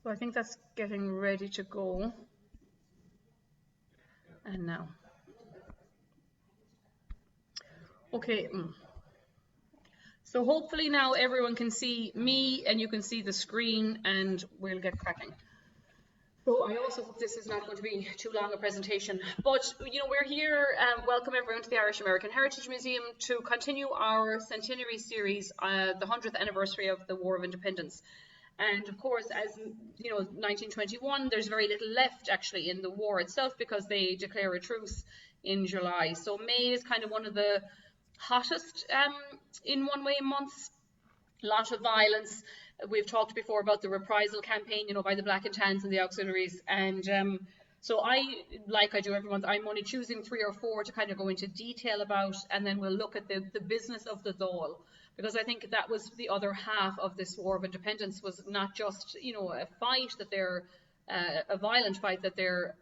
So I think that's getting ready to go. And now. Okay. So hopefully now everyone can see me and you can see the screen and we'll get cracking. So I also hope this is not going to be too long a presentation, but you know, we're here, welcome everyone to the Irish American Heritage Museum to continue our Centenary series, the 100th anniversary of the War of Independence. And of course, as you know, 1921, there's very little left actually in the war itself because they declare a truce in July. So May is kind of one of the hottest, in one way, months. A lot of violence. We've talked before about the reprisal campaign, you know, by the Black and Tans and the auxiliaries. And so like I do every month, I'm only choosing 3 or 4 to kind of go into detail about, and then we'll look at the business of the Dáil. Because I think that was the other half of this War of Independence, was not just, you know, a fight that they're, a violent fight that they're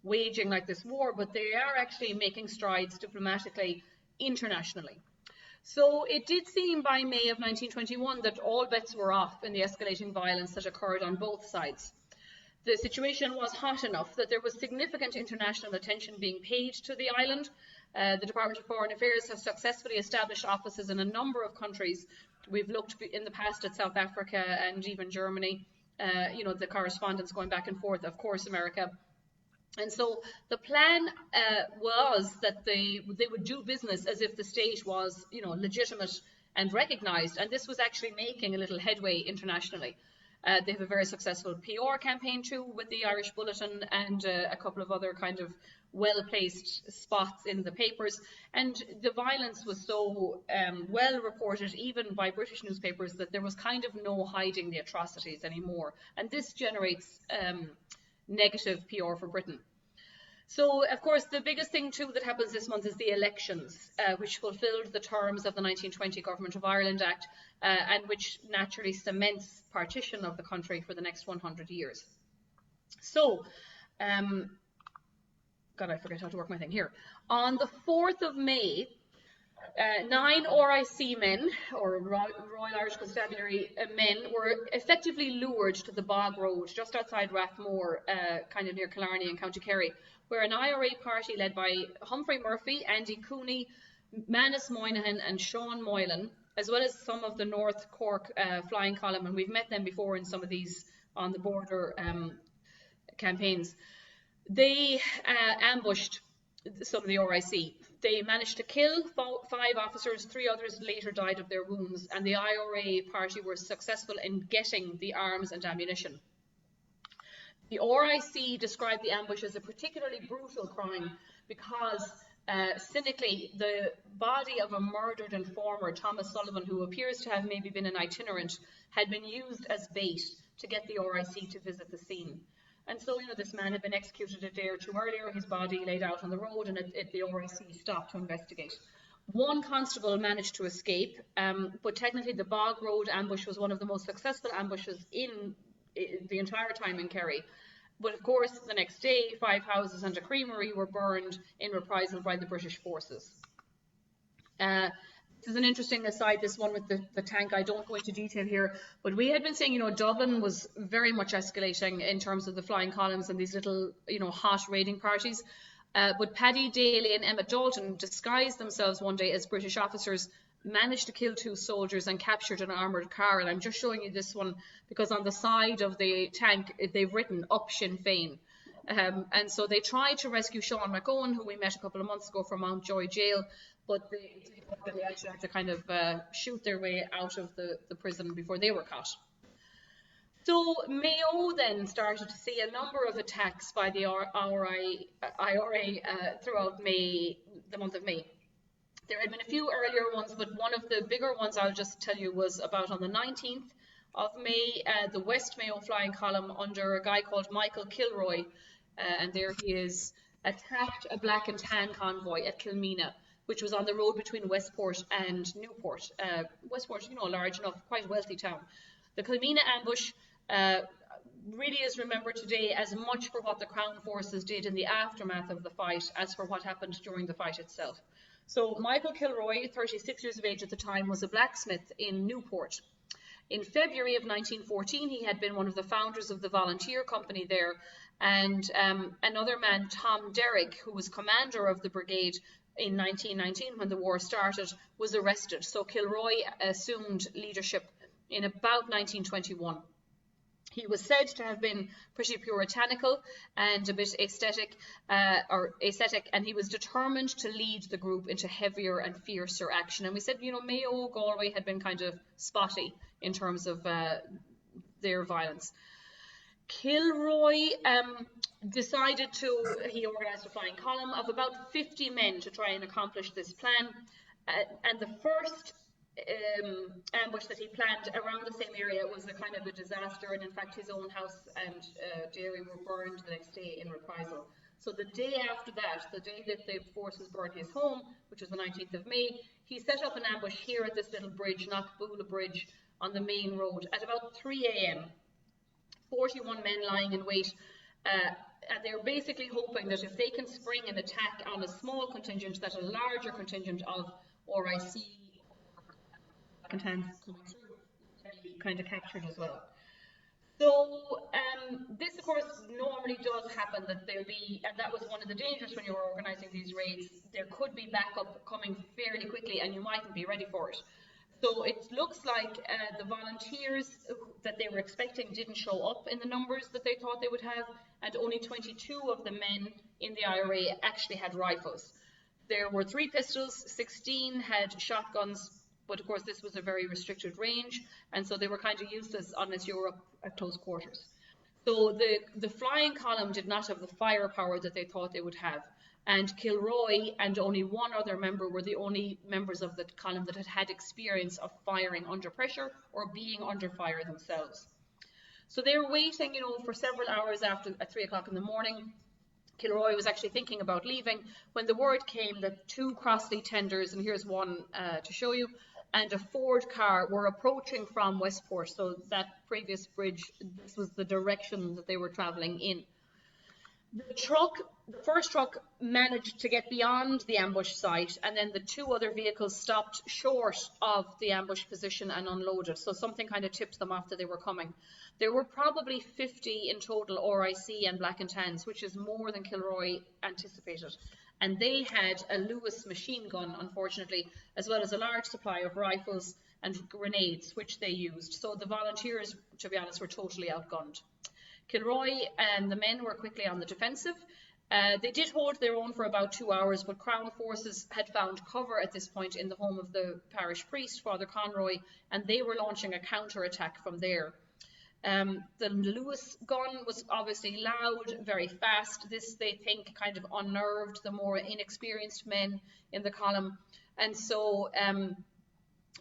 waging like this war, but they are actually making strides diplomatically, internationally. So it did seem by May of 1921 that all bets were off in the escalating violence that occurred on both sides. The situation was hot enough that there was significant international attention being paid to the island. The Department of Foreign Affairs has successfully established offices in a number of countries. We've looked in the past at South Africa and even Germany, you know, the correspondence going back and forth, of course, America. And so the plan was that they would do business as if the state was, you know, legitimate and recognized. And this was actually making a little headway internationally. They have a very successful PR campaign too with the Irish Bulletin and a couple of other kind of well-placed spots in the papers. And the violence was so well reported even by British newspapers that there was kind of no hiding the atrocities anymore. And this generates negative PR for Britain. So, of course, the biggest thing too that happens this month is the elections, which fulfilled the terms of the 1920 Government of Ireland Act, and which naturally cements partition of the country for the next 100 years. So, God, I forget how to work my thing here. On the 4th of May, 9 RIC men, or Royal Irish Constabulary men, were effectively lured to the Bog Road, just outside Rathmore, kind of near Killarney in County Kerry, where an IRA party led by Humphrey Murphy, Andy Cooney, Manus Moynihan and Sean Moylan, as well as some of the North Cork flying column, and we've met them before in some of these on the border campaigns. They ambushed some of the RIC. They managed to kill 5 officers, 3 others later died of their wounds, and the IRA party were successful in getting the arms and ammunition. The RIC described the ambush as a particularly brutal crime because, cynically, the body of a murdered informer, Thomas Sullivan, who appears to have maybe been an itinerant, had been used as bait to get the RIC to visit the scene. And so, you know, this man had been executed a day or 2 earlier, his body laid out on the road, and the RIC stopped to investigate. 1 constable managed to escape, but technically the Bog Road ambush was one of the most successful ambushes in the entire time in Kerry. But of course, the next day, 5 houses and a creamery were burned in reprisal by the British forces. This is an interesting aside, this one with the tank. I don't go into detail here, but we had been saying, you know, Dublin was very much escalating in terms of the flying columns and these little, you know, hot raiding parties. But Paddy Daly and Emmet Dalton disguised themselves one day as British officers, managed to kill 2 soldiers and captured an armoured car. And I'm just showing you this one because on the side of the tank, they've written "Up Sinn Féin." And so they tried to rescue Sean McOwen, who we met a couple of months ago from Mountjoy Jail, but they actually had to kind of shoot their way out of the prison before they were caught. So Mayo then started to see a number of attacks by the IRA throughout May, the month of May. There had been a few earlier ones, but one of the bigger ones I'll just tell you was about on the 19th of May, the West Mayo flying column under a guy called Michael Kilroy, and there he is, attacked a Black and Tan convoy at Columina, which was on the road between Westport and Newport. Westport, you know, a large enough, quite wealthy town. The Columina ambush really is remembered today as much for what the Crown forces did in the aftermath of the fight as for what happened during the fight itself. So Michael Kilroy, 36 years of age at the time, was a blacksmith in Newport. In February of 1914, he had been one of the founders of the volunteer company there, and another man, Tom Derrick, who was commander of the brigade in 1919 when the war started, was arrested. So Kilroy assumed leadership in about 1921. He was said to have been pretty puritanical and a bit ascetic, and he was determined to lead the group into heavier and fiercer action. And we said, you know, Mayo, Galway had been kind of spotty in terms of their violence. Kilroy decided he organised a flying column of about 50 men to try and accomplish this plan. And the first ambush that he planned around the same area was a kind of a disaster, and in fact his own house and dairy were burned the next day in reprisal. So the day after that, the day that the forces burned his home, which was the 19th of May, he set up an ambush here at this little bridge, Knockboola Bridge, on the main road at about 3 a.m. 41 men lying in wait, and they're basically hoping that if they can spring an attack on a small contingent, that a larger contingent of RIC coming through can be kind of captured as well. So this, of course, normally does happen, that there'll be, and that was one of the dangers when you were organising these raids, there could be backup coming fairly quickly and you mightn't be ready for it. So it looks like the volunteers that they were expecting didn't show up in the numbers that they thought they would have, and only 22 of the men in the IRA actually had rifles. There were 3 pistols, 16 had shotguns, but of course this was a very restricted range, and so they were kind of useless unless you were up at close quarters. So the flying column did not have the firepower that they thought they would have, and Kilroy and only one other member were the only members of the column that had experience of firing under pressure or being under fire themselves. So they were waiting, you know, for several hours at 3 o'clock in the morning. Kilroy was actually thinking about leaving when the word came that 2 Crossley tenders, and here's one to show you, and a Ford car were approaching from Westport. So that previous bridge, this was the direction that they were travelling in. The first truck managed to get beyond the ambush site, and then the 2 other vehicles stopped short of the ambush position and unloaded. So something kind of tipped them off that they were coming. There were probably 50 in total RIC and Black and Tans, which is more than Kilroy anticipated. And they had a Lewis machine gun, unfortunately, as well as a large supply of rifles and grenades, which they used. So the volunteers, to be honest, were totally outgunned. Kilroy and the men were quickly on the defensive. They did hold their own for about 2 hours, but Crown forces had found cover at this point in the home of the parish priest, Father Conroy, and they were launching a counter-attack from there. The Lewis gun was obviously loud, very fast. This, they think, kind of unnerved the more inexperienced men in the column, and so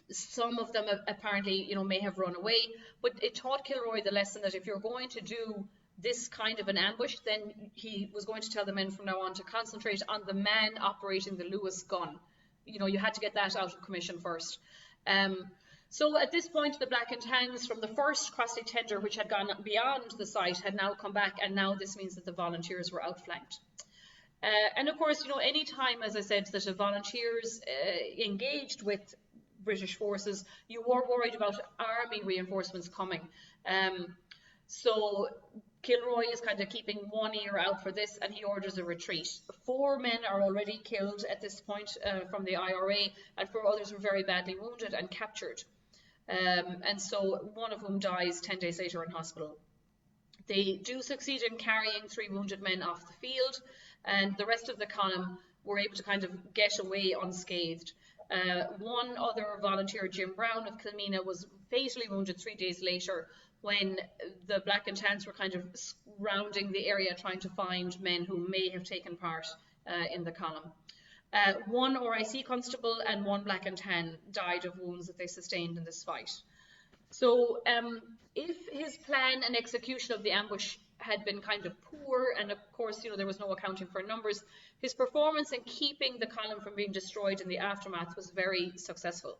some of them apparently, you know, may have run away. But it taught Kilroy the lesson that if you're going to do this kind of an ambush, then he was going to tell the men from now on to concentrate on the man operating the Lewis gun. You know, you had to get that out of commission first. So at this point, the Black and Tans from the first Crossley tender, which had gone beyond the site, had now come back, and now this means that the volunteers were outflanked. And of course, you know, any time, as I said, that the volunteers engaged with British forces, you were worried about army reinforcements coming. So Kilroy is kind of keeping one ear out for this, and he orders a retreat. 4 men are already killed at this point from the IRA, and 4 others were very badly wounded and captured. And so one of whom dies 10 days later in hospital. They do succeed in carrying 3 wounded men off the field, and the rest of the column were able to kind of get away unscathed. One other volunteer, Jim Brown of Columina, was fatally wounded 3 days later when the Black and Tans were kind of rounding the area trying to find men who may have taken part in the column. 1 RIC constable and 1 Black and Tan died of wounds that they sustained in this fight. So if his plan and execution of the ambush had been kind of poor, and of course, you know, there was no accounting for numbers, his performance in keeping the column from being destroyed in the aftermath was very successful.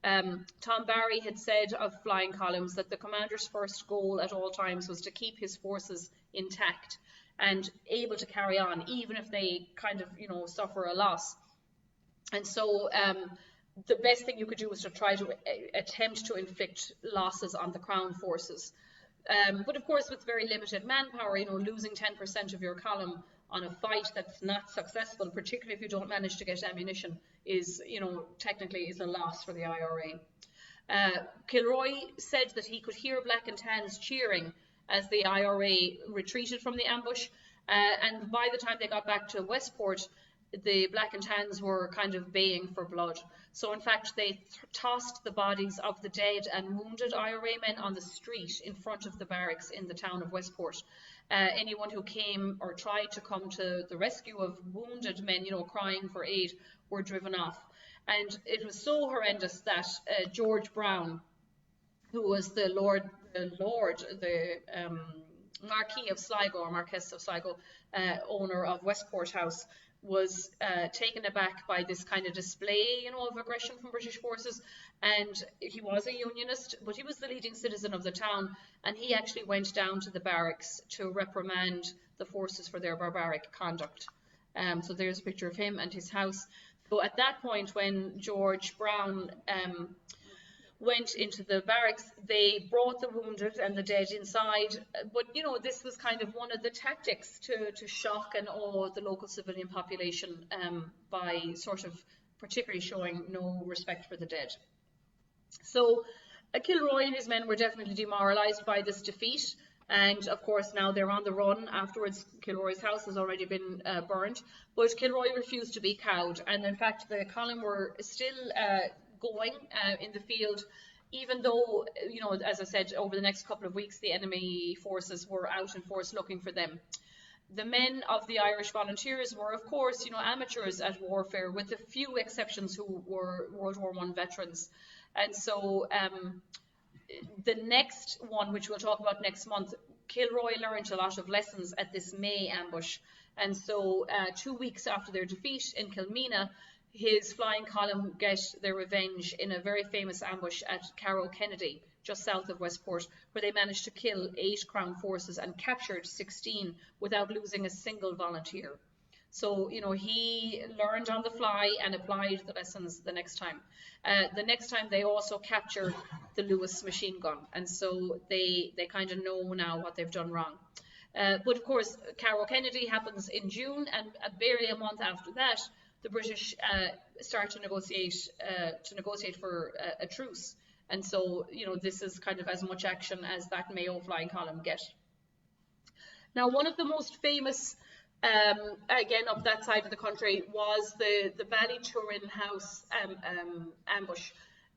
Tom Barry had said of flying columns that the commander's first goal at all times was to keep his forces intact and able to carry on, even if they kind of, you know, suffer a loss. And so the best thing you could do was to try to attempt to inflict losses on the Crown forces. But of course, with very limited manpower, you know, losing 10% of your column on a fight that's not successful, particularly if you don't manage to get ammunition, is, you know, technically is a loss for the IRA. Kilroy said that he could hear Black and Tans cheering as the IRA retreated from the ambush, and by the time they got back to Westport, the Black and Tans were kind of baying for blood. So in fact, they tossed the bodies of the dead and wounded IRA men on the street in front of the barracks in the town of Westport. Anyone who came or tried to come to the rescue of wounded men, you know, crying for aid, were driven off. And it was so horrendous that George Brown, who was the Marquis of Sligo, or Marquess of Sligo, owner of Westport House, was taken aback by this kind of display, you know, of aggression from British forces. And he was a unionist, but he was the leading citizen of the town, and he actually went down to the barracks to reprimand the forces for their barbaric conduct. So there's a picture of him and his house. So at that point, when George Brown went into the barracks, they brought the wounded and the dead inside. But, you know, this was kind of one of the tactics to shock and awe the local civilian population by sort of particularly showing no respect for the dead. So Kilroy and his men were definitely demoralised by this defeat. And of course, now they're on the run. Afterwards, Kilroy's house has already been burned. But Kilroy refused to be cowed. And in fact, the column were still going in the field, even though, you know, as I said, over the next couple of weeks, the enemy forces were out in force looking for them. The men of the Irish Volunteers were, of course, you know, amateurs at warfare, with a few exceptions who were World War I veterans. And so the next one, which we'll talk about next month, Kilroy learned a lot of lessons at this May ambush. And so 2 weeks after their defeat in Columina, his flying column get their revenge in a very famous ambush at Carrow Kennedy, just south of Westport, where they managed to kill 8 Crown forces and captured 16 without losing a single volunteer. So, you know, he learned on the fly and applied the lessons the next time. The next time they also captured the Lewis machine gun, and so they kind of know now what they've done wrong. But of course, Carrow Kennedy happens in June, and barely a month after that, the British start to negotiate for a truce. And so, you know, this is kind of as much action as that Mayo flying column get. Now, one of the most famous, again, up that side of the country, was the Ballyturin House ambush.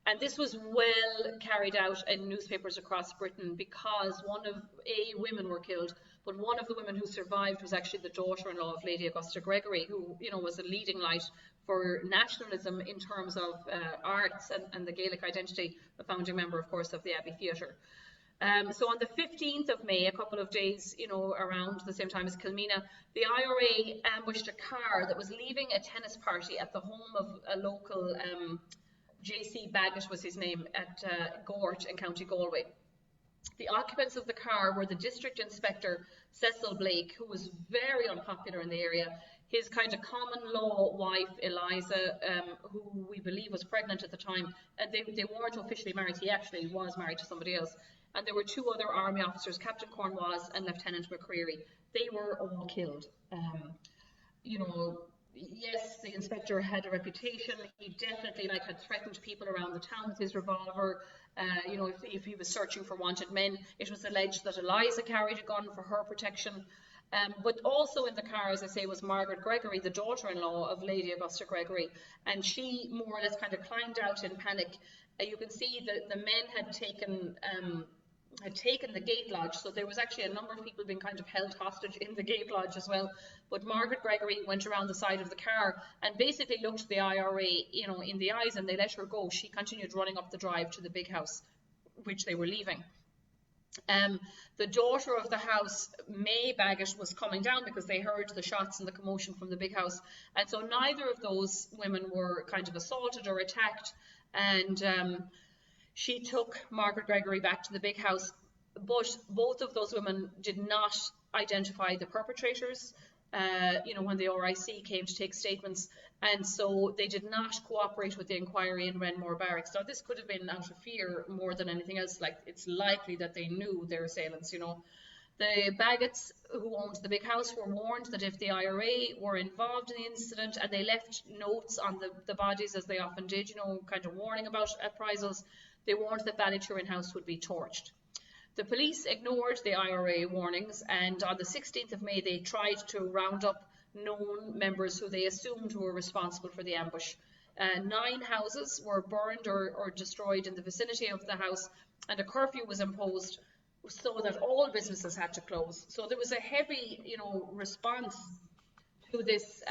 And this was well carried out in newspapers across Britain because women were killed, but one of the women who survived was actually the daughter-in-law of Lady Augusta Gregory, who, you know, was a leading light for nationalism in terms of arts and the Gaelic identity, a founding member, of course, of the Abbey Theatre. So on the 15th of May, a couple of days, you know, around the same time as Columina, the IRA ambushed a car that was leaving a tennis party at the home of a local J.C. Baggett was his name, at Gort in County Galway. The occupants of the car were the district inspector, Cecil Blake, who was very unpopular in the area, his kind of common law wife, Eliza, who we believe was pregnant at the time, and they weren't officially married. He actually was married to somebody else. And there were 2 other army officers, Captain Cornwallis and Lieutenant McCreary. They were all killed. You know, yes, the inspector had a reputation. He definitely had threatened people around the town with his revolver. You know, if he was searching for wanted men, it was alleged that Eliza carried a gun for her protection. But also in the car, as I say, was Margaret Gregory, the daughter-in-law of Lady Augusta Gregory, and she more or less kind of climbed out in panic. You can see that the men had taken the gate lodge, so there was actually a number of people being kind of held hostage in the gate lodge as well. But Margaret Gregory went around the side of the car and basically looked the IRA, you know, in the eyes, and they let her go. She continued running up the drive to the big house, which they were leaving. The daughter of the house, May Baggett, was coming down because they heard the shots and the commotion from the big house, and so neither of those women were kind of assaulted or attacked. And she took Margaret Gregory back to the big house, but both of those women did not identify the perpetrators. when the RIC came to take statements, and so they did not cooperate with the inquiry in Renmore Barracks. Now, this could have been out of fear more than anything else. Like, it's likely that they knew their assailants, The Baggots, who owned the big house, were warned that if the IRA were involved in the incident, and they left notes on the bodies, as they often did, kind of warning about reprisals, they warned that Ballyturin House would be torched. The police ignored the IRA warnings, and on the 16th of May, they tried to round up known members who they assumed were responsible for the ambush. 9 houses were burned or destroyed in the vicinity of the house, and a curfew was imposed so that all businesses had to close. So there was a heavy, response to this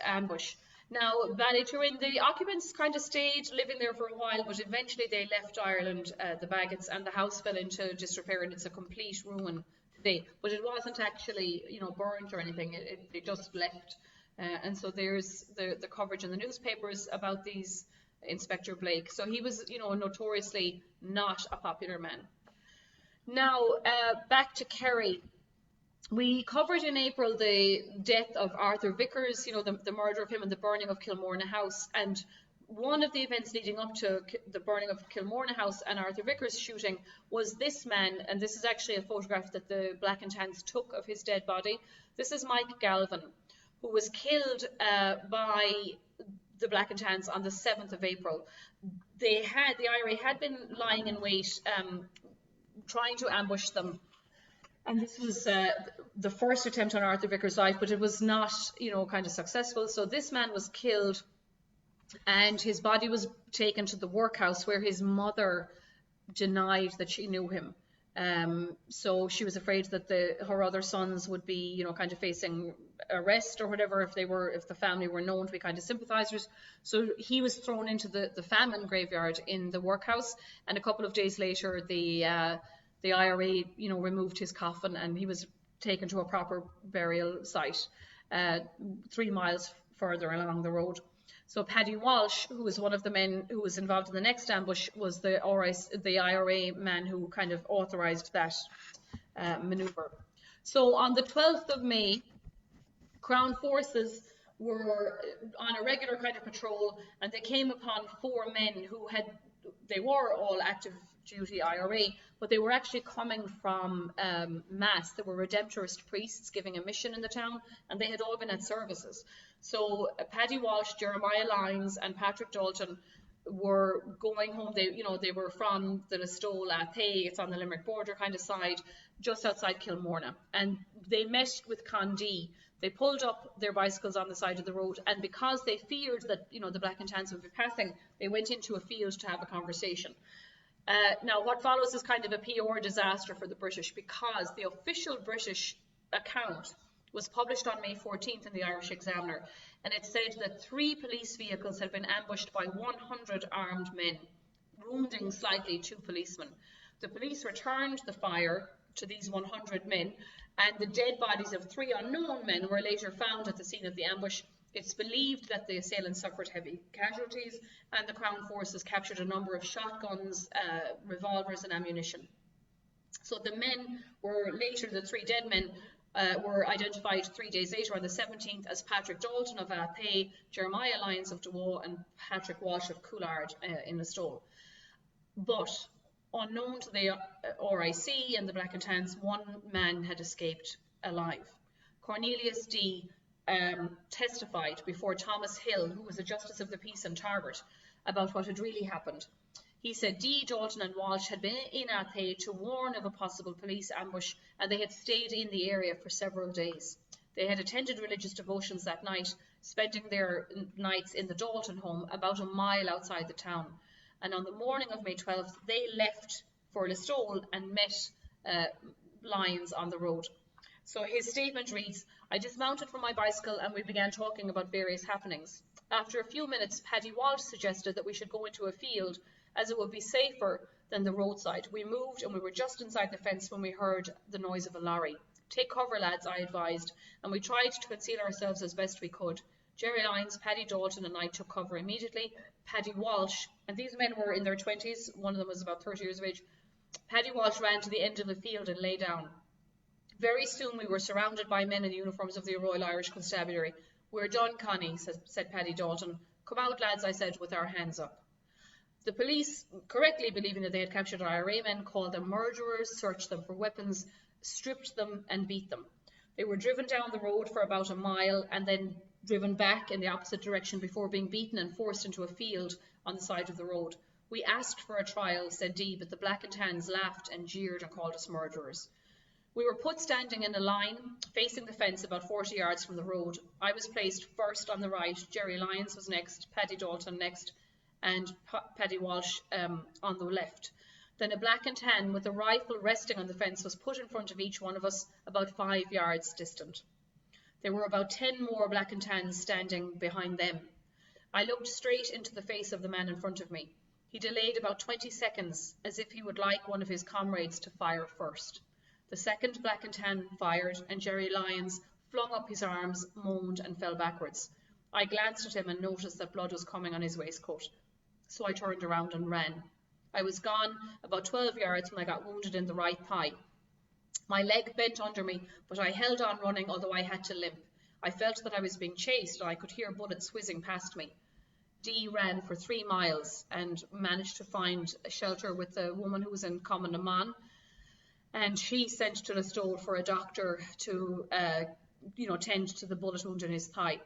ambush. Now, Ballyturin, the occupants kind of stayed living there for a while, but eventually they left Ireland, the Baggots, and the house fell into disrepair, and it's a complete ruin today. But it wasn't actually, burnt or anything. It just left. And so there's the coverage in the newspapers about these Inspector Blake. So he was, notoriously not a popular man. Now, back to Kerry. We covered in April the death of Arthur Vickers, the murder of him and the burning of Kilmorna House. And one of the events leading up to the burning of Kilmorna House and Arthur Vickers' shooting was this man, and this is actually a photograph that the Black and Tans took of his dead body. This is Mike Galvin, who was killed by the Black and Tans on the 7th of April. The IRA had been lying in wait, trying to ambush them. And this was the first attempt on Arthur Vickers' life, but it was not, kind of successful. So this man was killed, and his body was taken to the workhouse, where his mother denied that she knew him. So she was afraid that her other sons would be, kind of facing arrest or whatever if the family were known to be kind of sympathizers. So he was thrown into the famine graveyard in the workhouse, and a couple of days later, the IRA, removed his coffin, and he was taken to a proper burial site 3 miles further along the road. So Paddy Walsh, who was one of the men who was involved in the next ambush, was the IRA man who kind of authorized that maneuver. So on the 12th of May, Crown forces were on a regular kind of patrol, and they came upon 4 men they were all active duty IRA, but they were actually coming from Mass. There were Redemptorist priests giving a mission in the town, and they had all been at services. So Paddy Walsh, Jeremiah Lyons, and Patrick Dalton were going home. They were from the Listowel Athay, it's on the Limerick border kind of side, just outside Kilmorna, and they met with Condé. They pulled up their bicycles on the side of the road, and because they feared that the Black and Tans would be passing, they went into a field to have a conversation. Now, what follows is kind of a PR disaster for the British, because the official British account was published on May 14th in the Irish Examiner, and it said that 3 police vehicles had been ambushed by 100 armed men, wounding slightly 2 policemen. The police returned the fire to these 100 men, and the dead bodies of 3 unknown men were later found at the scene of the ambush. It's believed that the assailants suffered heavy casualties, and the Crown forces captured a number of shotguns, revolvers, and ammunition. So the men were later, the 3 dead men, were identified 3 days later on the 17th as Patrick Dalton of Athay, Jeremiah Lyons of Dewa, and Patrick Walsh of Coulard in Listowel. But unknown to the RIC and the Black and Tans, 1 man had escaped alive. Cornelius D. Testified before Thomas Hill, who was a Justice of the Peace in Tarbert, about what had really happened. He said D, Dalton and Walsh had been in Athay to warn of a possible police ambush, and they had stayed in the area for several days. They had attended religious devotions that night, spending their nights in the Dalton home about a mile outside the town. And on the morning of May 12th, they left for Listowel and met Lyons on the road. So his statement reads, "I dismounted from my bicycle and we began talking about various happenings. After a few minutes, Paddy Walsh suggested that we should go into a field as it would be safer than the roadside. We moved and we were just inside the fence when we heard the noise of a lorry. Take cover, lads, I advised, and we tried to conceal ourselves as best we could. Jerry Lyons, Paddy Dalton and I took cover immediately. Paddy Walsh," and these men were in their 20s, one of them was about 30 years of age, "Paddy Walsh ran to the end of the field and lay down. Very soon we were surrounded by men in the uniforms of the Royal Irish Constabulary. "We're done, Connie," said Paddy Dalton. "Come out, lads," I said, with our hands up. The police, correctly believing that they had captured IRA men, called them murderers, searched them for weapons, stripped them and beat them. They were driven down the road for about a mile and then driven back in the opposite direction before being beaten and forced into a field on the side of the road. "We asked for a trial," said Dee, but the Black and Tans laughed and jeered and called us murderers. We were put standing in a line, facing the fence about 40 yards from the road. I was placed first on the right, Jerry Lyons was next, Paddy Dalton next, and Paddy Walsh on the left. Then a Black and Tan with a rifle resting on the fence was put in front of each one of us, about 5 yards distant. There were about 10 more Black and Tans standing behind them. I looked straight into the face of the man in front of me. He delayed about 20 seconds, as if he would like one of his comrades to fire first. The second Black and Tan fired, and Jerry Lyons flung up his arms, moaned, and fell backwards. I glanced at him and noticed that blood was coming on his waistcoat. So I turned around and ran. I was gone about 12 yards when I got wounded in the right thigh. My leg bent under me, but I held on running, although I had to limp. I felt that I was being chased, and I could hear bullets whizzing past me. Dee ran for 3 miles and managed to find a shelter with a woman who was in Columina Ambush, and she sent to Listowel for a doctor to tend to the bullet wound in his thigh.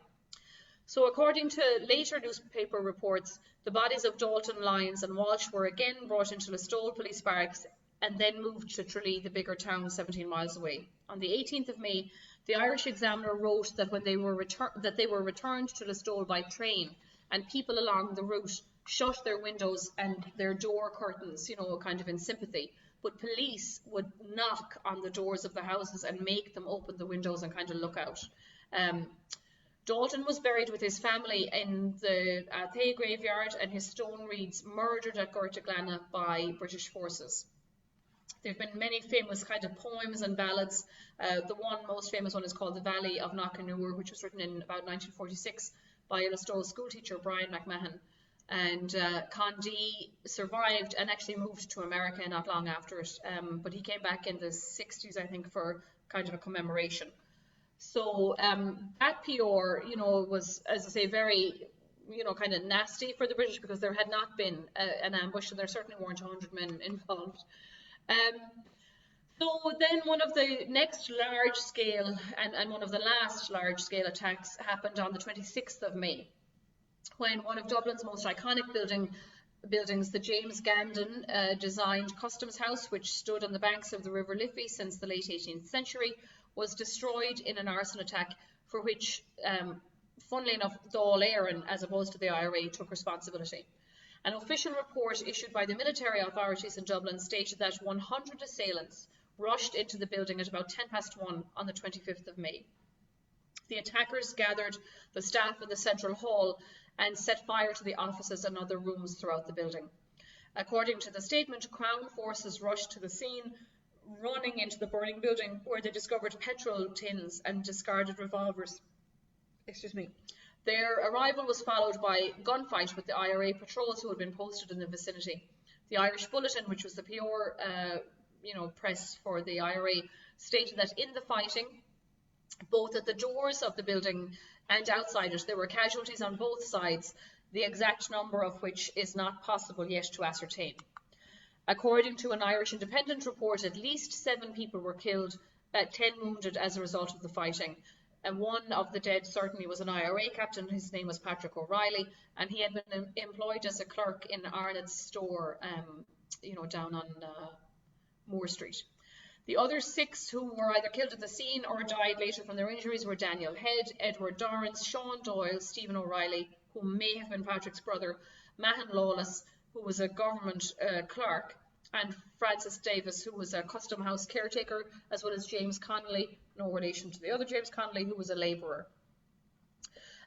So according to later newspaper reports, the bodies of Dalton, Lyons and Walsh were again brought into Listowel Police Barracks and then moved to Tralee, the bigger town 17 miles away. On the 18th of May, the Irish Examiner wrote that when they were returned to Listowel by train, and people along the route shut their windows and their door curtains, kind of in sympathy. But police would knock on the doors of the houses and make them open the windows and kind of look out. Dalton was buried with his family in the Athay graveyard, and his stone reads "murdered at Gortaglana by British forces." There have been many famous kind of poems and ballads. The most famous one is called "The Valley of Nakanoor," which was written in about 1946 by a Listowel schoolteacher, Brian McMahon. And Condé survived and actually moved to America not long after it, but he came back in the 60s, I think, for kind of a commemoration. So that PR, was, as I say, very, kind of nasty for the British, because there had not been an ambush, and there certainly weren't 100 men involved. So then one of the next large-scale and one of the last large-scale attacks happened on the 26th of May, when one of Dublin's most iconic buildings, the James Gandon designed Customs House, which stood on the banks of the River Liffey since the late 18th century, was destroyed in an arson attack for which, funnily enough, Dáil Éireann, as opposed to the IRA, took responsibility. An official report issued by the military authorities in Dublin stated that 100 assailants rushed into the building at about 1:10 on the 25th of May. The attackers gathered the staff in the central hall and set fire to the offices and other rooms throughout the building. According to the statement, Crown forces rushed to the scene, running into the burning building, where they discovered petrol tins and discarded revolvers. Their arrival was followed by gunfight with the IRA patrols who had been posted in the vicinity. The Irish Bulletin, which was the PR press for the IRA, stated that in the fighting, both at the doors of the building and outside it, there were casualties on both sides, the exact number of which is not possible yet to ascertain. According to an Irish Independent report, at least 7 people were killed, 10 wounded as a result of the fighting. And one of the dead certainly was an IRA captain. His name was Patrick O'Reilly, and he had been employed as a clerk in Arnott's store, down on Moore Street. The other 6 who were either killed at the scene or died later from their injuries were Daniel Head, Edward Dorrance, Sean Doyle, Stephen O'Reilly, who may have been Patrick's brother, Mahon Lawless, who was a government clerk, and Francis Davis, who was a custom house caretaker, as well as James Connolly, no relation to the other James Connolly, who was a labourer.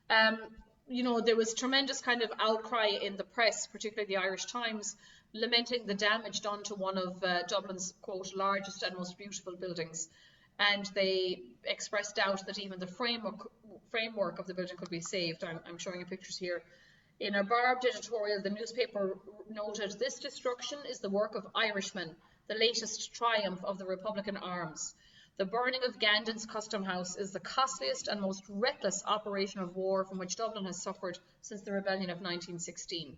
There was tremendous kind of outcry in the press, particularly the Irish Times, lamenting the damage done to one of Dublin's, quote, largest and most beautiful buildings. And they expressed doubt that even the framework of the building could be saved. I'm showing you pictures here. In a barbed editorial, the newspaper noted, "This destruction is the work of Irishmen, the latest triumph of the Republican arms. The burning of Gandon's custom house is the costliest and most reckless operation of war from which Dublin has suffered since the rebellion of 1916.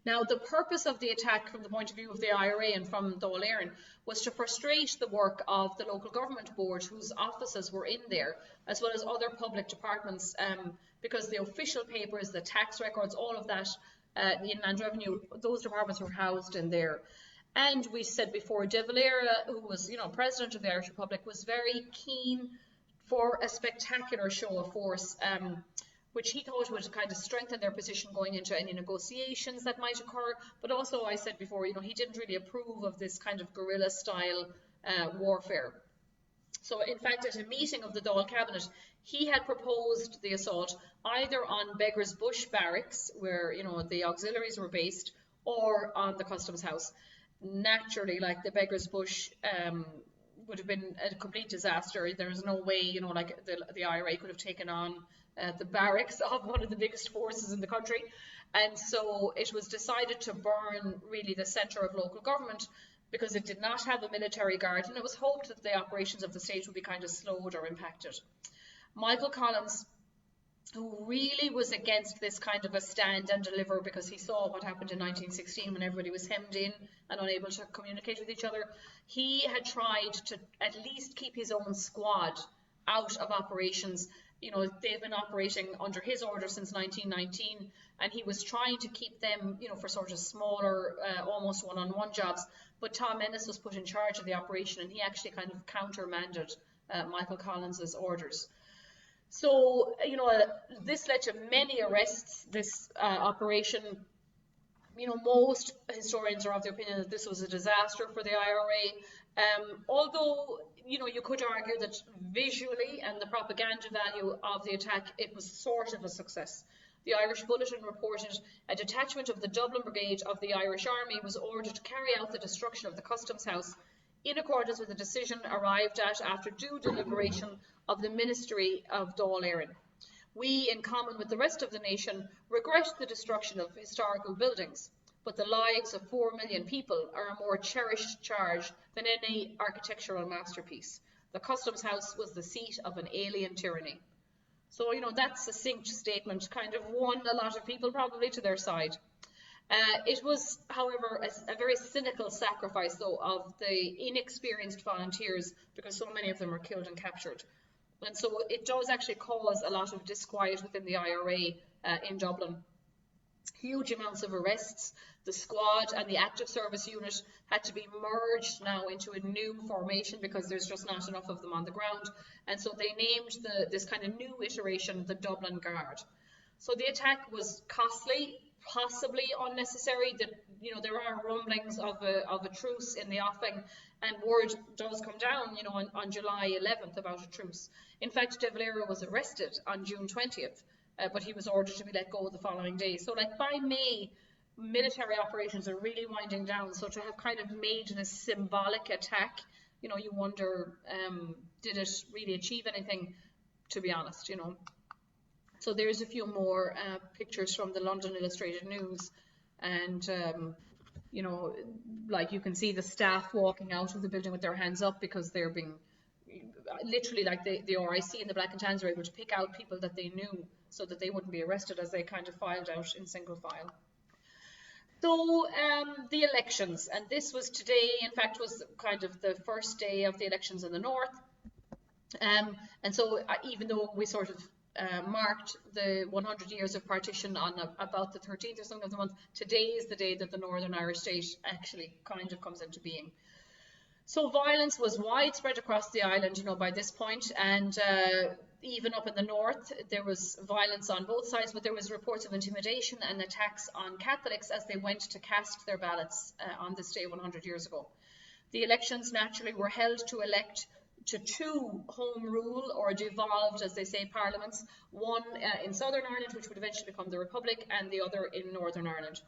Now, the purpose of the attack from the point of view of the IRA and from Dáil Éireann was to frustrate the work of the local government board, whose offices were in there, as well as other public departments, because the official papers, the tax records, all of that, the Inland Revenue, those departments were housed in there. And we said before, De Valera, who was, president of the Irish Republic, was very keen for a spectacular show of force, which he thought would kind of strengthen their position going into any negotiations that might occur. But also, I said before, he didn't really approve of this kind of guerrilla-style warfare. So, in fact, at a meeting of the Dáil cabinet, he had proposed the assault either on Beggars Bush Barracks, where, the auxiliaries were based, or on the Customs House. Naturally, like the Beggars Bush would have been a complete disaster. There's no way, like the IRA could have taken on the barracks of one of the biggest forces in the country. And so it was decided to burn really the centre of local government because it did not have a military guard, and it was hoped that the operations of the state would be kind of slowed or impacted. Michael Collins, who really was against this kind of a stand and deliver because he saw what happened in 1916 when everybody was hemmed in and unable to communicate with each other, he had tried to at least keep his own squad out of operations. They've been operating under his order since 1919, and he was trying to keep them, for sort of smaller, almost one-on-one jobs. But Tom Ennis was put in charge of the operation, and he actually kind of countermanded Michael Collins's orders. So, this led to many arrests, this operation. Most historians are of the opinion that this was a disaster for the IRA, although, you could argue that visually and the propaganda value of the attack, it was sort of a success. The Irish Bulletin reported a detachment of the Dublin Brigade of the Irish Army was ordered to carry out the destruction of the Customs House in accordance with a decision arrived at after due deliberation of the Ministry of Dáil Éireann. We, in common with the rest of the nation, regret the destruction of historical buildings, but the lives of 4 million people are a more cherished charge than any architectural masterpiece. The Customs House was the seat of an alien tyranny. So, that succinct statement kind of won a lot of people probably to their side. It was, however, a very cynical sacrifice, though, of the inexperienced volunteers, because so many of them were killed and captured. And so it does actually cause a lot of disquiet within the IRA in Dublin. Huge amounts of arrests. The squad and the active service unit had to be merged now into a new formation because there's just not enough of them on the ground. And so they named this kind of new iteration the Dublin Guard. So the attack was costly, possibly unnecessary. There are rumblings of a truce in the offing, and word does come down, on July 11th about a truce. In fact, De Valera was arrested on June 20th, but he was ordered to be let go the following day. So, by May, military operations are really winding down. So to have kind of made this symbolic attack, you wonder, did it really achieve anything? To be honest, So there's a few more pictures from the London Illustrated News, and you can see the staff walking out of the building with their hands up because they're being literally, like the RIC and the Black and Tans were able to pick out people that they knew so that they wouldn't be arrested as they kind of filed out in single file. So the elections, and this was today, in fact, was kind of the first day of the elections in the north. And so even though we sort of marked the 100 years of partition on about the 13th or something of the month, today is the day that the Northern Irish state actually kind of comes into being. So violence was widespread across the island, by this point, and even up in the north, there was violence on both sides, but there was reports of intimidation and attacks on Catholics as they went to cast their ballots on this day 100 years ago. The elections naturally were held to elect to two home rule or devolved, as they say, parliaments, one in Southern Ireland, which would eventually become the Republic, and the other in Northern Ireland.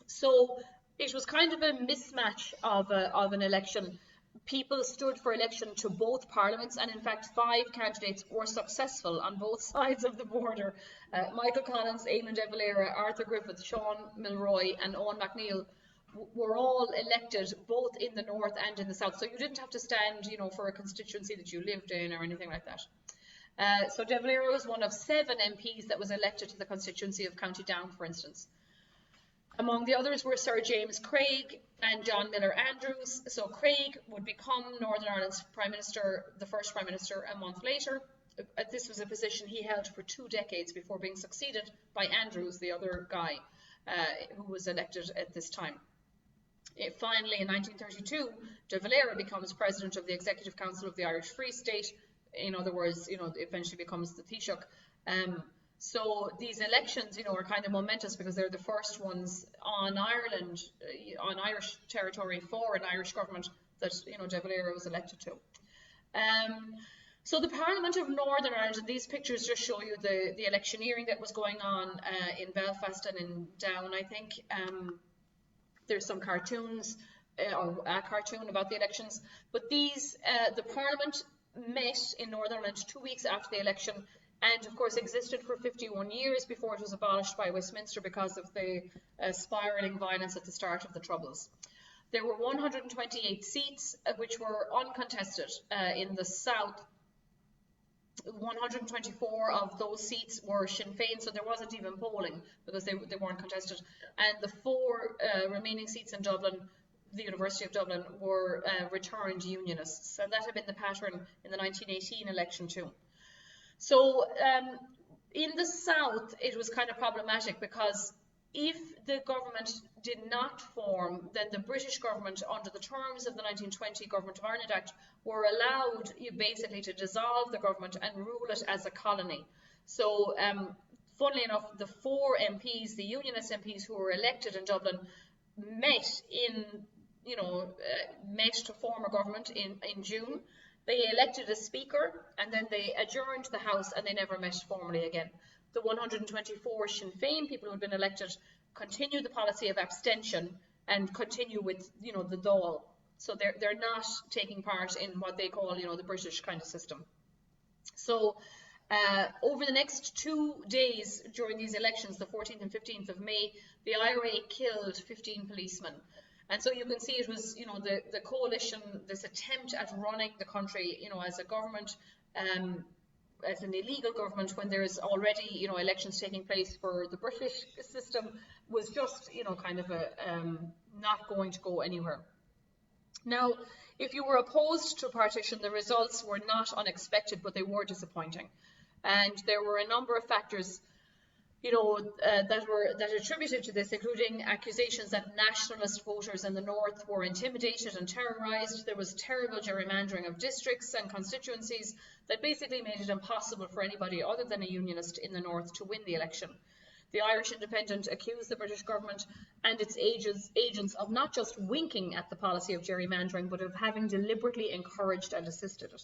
So it was kind of a mismatch of an election. People stood for election to both parliaments, and in fact 5 candidates were successful on both sides of the border. Michael Collins, Eamon de Valera, Arthur Griffith, Sean Milroy and Owen MacNeill were all elected both in the north and in the south. So you didn't have to stand, you know, for a constituency that you lived in or anything like that. So De Valera was one of 7 MPs that was elected to the constituency of County Down, for instance. Among the others were Sir James Craig and John Miller Andrews. So Craig would become Northern Ireland's Prime Minister, the first Prime Minister, a month later. This was a position he held for 2 decades before being succeeded by Andrews, the other guy who was elected at this time. Finally, in 1932, De Valera becomes President of the Executive Council of the Irish Free State. In other words, you know, eventually becomes the Taoiseach. So these elections, you know, are kind of momentous because they're the first ones on Ireland, on Irish territory for an Irish government that, you know, De Valera was elected to. So the Parliament of Northern Ireland, and these pictures just show you the electioneering that was going on in Belfast and in Down, I think. There's some cartoons, or a cartoon about the elections. But these, the Parliament met in Northern Ireland 2 weeks after the election, and of course existed for 51 years before it was abolished by Westminster because of the spiralling violence at the start of the Troubles. There were 128 seats which were uncontested in the south. 124 of those seats were Sinn Féin, so there wasn't even polling because they weren't contested. And the 4 remaining seats in Dublin, the University of Dublin, were returned Unionists. And that had been the pattern in the 1918 election too. So in the south, it was kind of problematic because if the government did not form, then the British government, under the terms of the 1920 Government of Ireland Act, were allowed basically to dissolve the government and rule it as a colony. So, funnily enough, the 4 MPs, the Unionist MPs who were elected in Dublin, met to form a government in June. They elected a speaker, and then they adjourned the House, and they never met formally again. The 124 Sinn Féin people who had been elected continue the policy of abstention and continue with, you know, the Dáil. So they're not taking part in what they call, you know, the British kind of system. So over the next 2 days during these elections, the 14th and 15th of May, the IRA killed 15 policemen. And so you can see it was, you know, the coalition, this attempt at running the country, you know, as a government, as an illegal government when there's already, you know, elections taking place for the British system, was just, you know, kind of a not going to go anywhere. Now, if you were opposed to partition, the results were not unexpected, but they were disappointing. And there were a number of factors, you know, that attributed to this, including accusations that nationalist voters in the north were intimidated and terrorised. There was terrible gerrymandering of districts and constituencies that basically made it impossible for anybody other than a unionist in the north to win the election. The Irish Independent accused the British government and its agents of not just winking at the policy of gerrymandering, but of having deliberately encouraged and assisted it.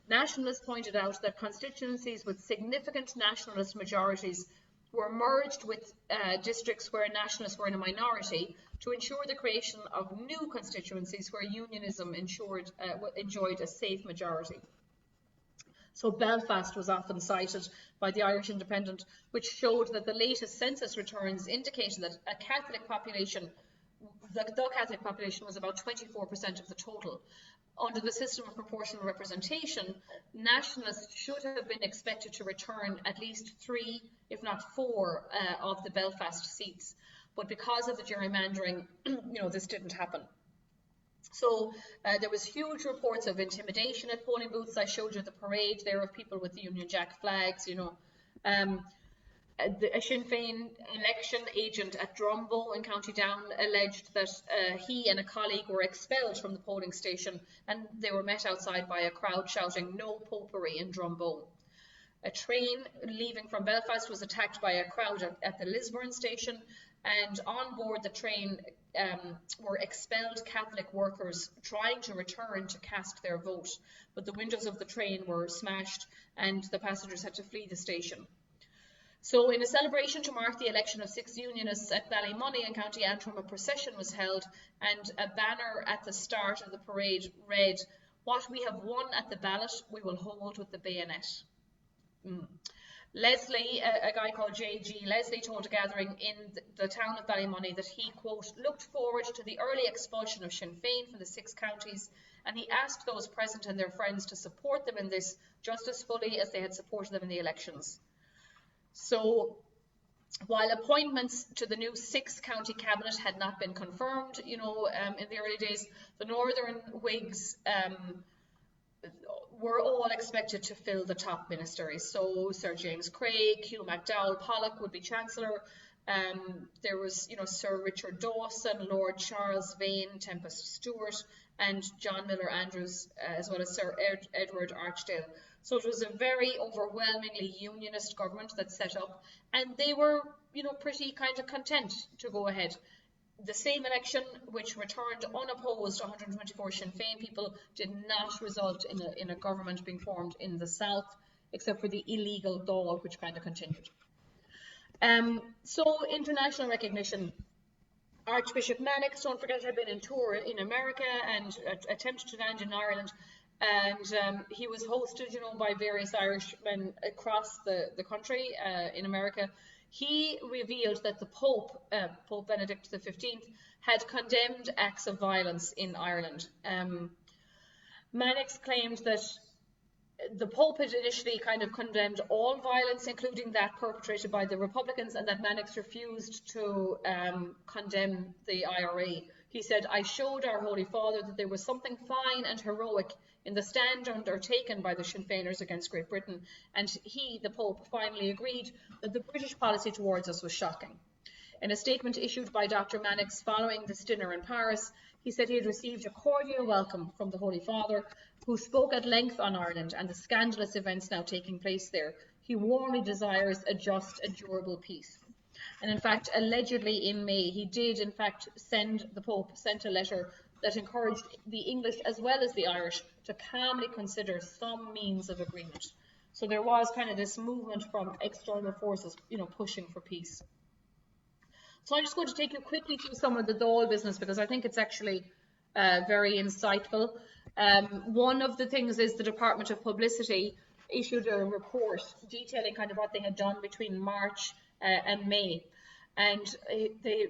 Nationalists pointed out that constituencies with significant nationalist majorities were merged with districts where nationalists were in a minority to ensure the creation of new constituencies where unionism enjoyed a safe majority. So Belfast was often cited by the Irish Independent, which showed that the latest census returns indicated that the Catholic population was about 24% of the total. Under the system of proportional representation, nationalists should have been expected to return at least 3, if not 4, of the Belfast seats. But because of the gerrymandering, you know, this didn't happen. So there was huge reports of intimidation at polling booths. I showed you the parade there of people with the Union Jack flags, you know. A Sinn Féin election agent at Drumbo in County Down alleged that he and a colleague were expelled from the polling station, and they were met outside by a crowd shouting "No Popery" in Drumbo. A train leaving from Belfast was attacked by a crowd at the Lisburn station, and on board the train were expelled Catholic workers trying to return to cast their vote, but the windows of the train were smashed and the passengers had to flee the station. So in a celebration to mark the election of 6 unionists at Ballymoney in County Antrim, a procession was held, and a banner at the start of the parade read, "What we have won at the ballot, we will hold with the bayonet." Leslie, a guy called J.G. Leslie, told a gathering in the town of Ballymoney that he, quote, looked forward to the early expulsion of Sinn Féin from the 6 counties, and he asked those present and their friends to support them in this just as fully as they had supported them in the elections. So while appointments to the new 6-county cabinet had not been confirmed, in the early days, the Northern Whigs were all expected to fill the top ministries. So Sir James Craig, Hugh MacDowell Pollock would be Chancellor. There was, Sir Richard Dawson, Lord Charles Vane, Tempest Stewart, and John Miller Andrews, as well as Sir Edward Archdale. So it was a very overwhelmingly unionist government that set up, and they were, pretty kind of content to go ahead. The same election, which returned unopposed 124 Sinn Féin people, did not result in a government being formed in the south, except for the illegal Dáil, which kind of continued. So international recognition. Archbishop Mannix, don't forget, had been in tour in America and attempted to land in Ireland, and he was hosted, by various Irishmen across the country in America. He revealed that the Pope, Pope Benedict XV, had condemned acts of violence in Ireland. Mannix claimed that the Pope had initially kind of condemned all violence, including that perpetrated by the Republicans, and that Mannix refused to condemn the IRA. He said, I showed our Holy Father that there was something fine and heroic in the stand undertaken by the Sinn Féiners against Great Britain, and he, the Pope, finally agreed that the British policy towards us was shocking. In a statement issued by Dr. Mannix following this dinner in Paris, he said he had received a cordial welcome from the Holy Father, who spoke at length on Ireland and the scandalous events now taking place there. He warmly desires a just and durable peace. And in fact, allegedly in May, he did in fact the Pope sent a letter that encouraged the English as well as the Irish to calmly consider some means of agreement. So there was kind of this movement from external forces, pushing for peace. So I'm just going to take you quickly through some of the Dáil business, because I think it's actually very insightful. One of the things is the Department of Publicity issued a report detailing kind of what they had done between March and May. And the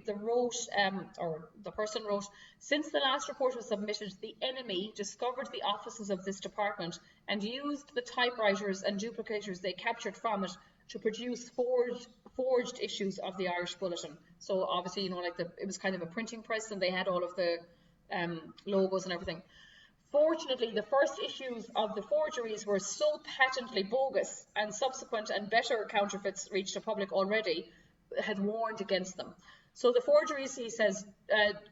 person wrote, since the last report was submitted, the enemy discovered the offices of this department and used the typewriters and duplicators they captured from it to produce forged issues of the Irish Bulletin. So obviously, it was kind of a printing press, and they had all of the logos and everything. Fortunately, the first issues of the forgeries were so patently bogus, and subsequent and better counterfeits reached the public already, had warned against them. So the forgeries, he says,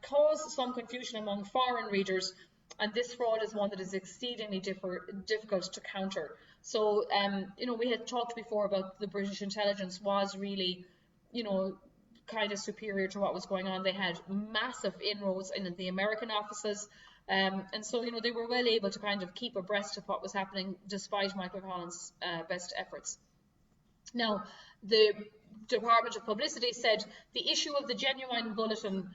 caused some confusion among foreign readers, and this fraud is one that is exceedingly difficult to counter. So, we had talked before about the British intelligence was really, kind of superior to what was going on. They had massive inroads in the American offices, and so, they were well able to kind of keep abreast of what was happening despite Michael Collins' best efforts. Now, the Department of Publicity said the issuing of the genuine bulletin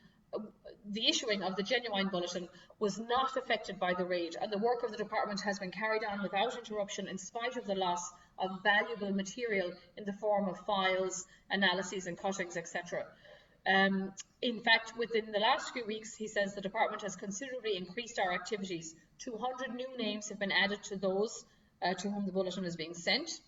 was not affected by the raid, and the work of the department has been carried on without interruption in spite of the loss of valuable material in the form of files, analyses and cuttings, etc. In fact, within the last few weeks, he says the department has considerably increased our activities. 200 new names have been added to those to whom the bulletin is being sent.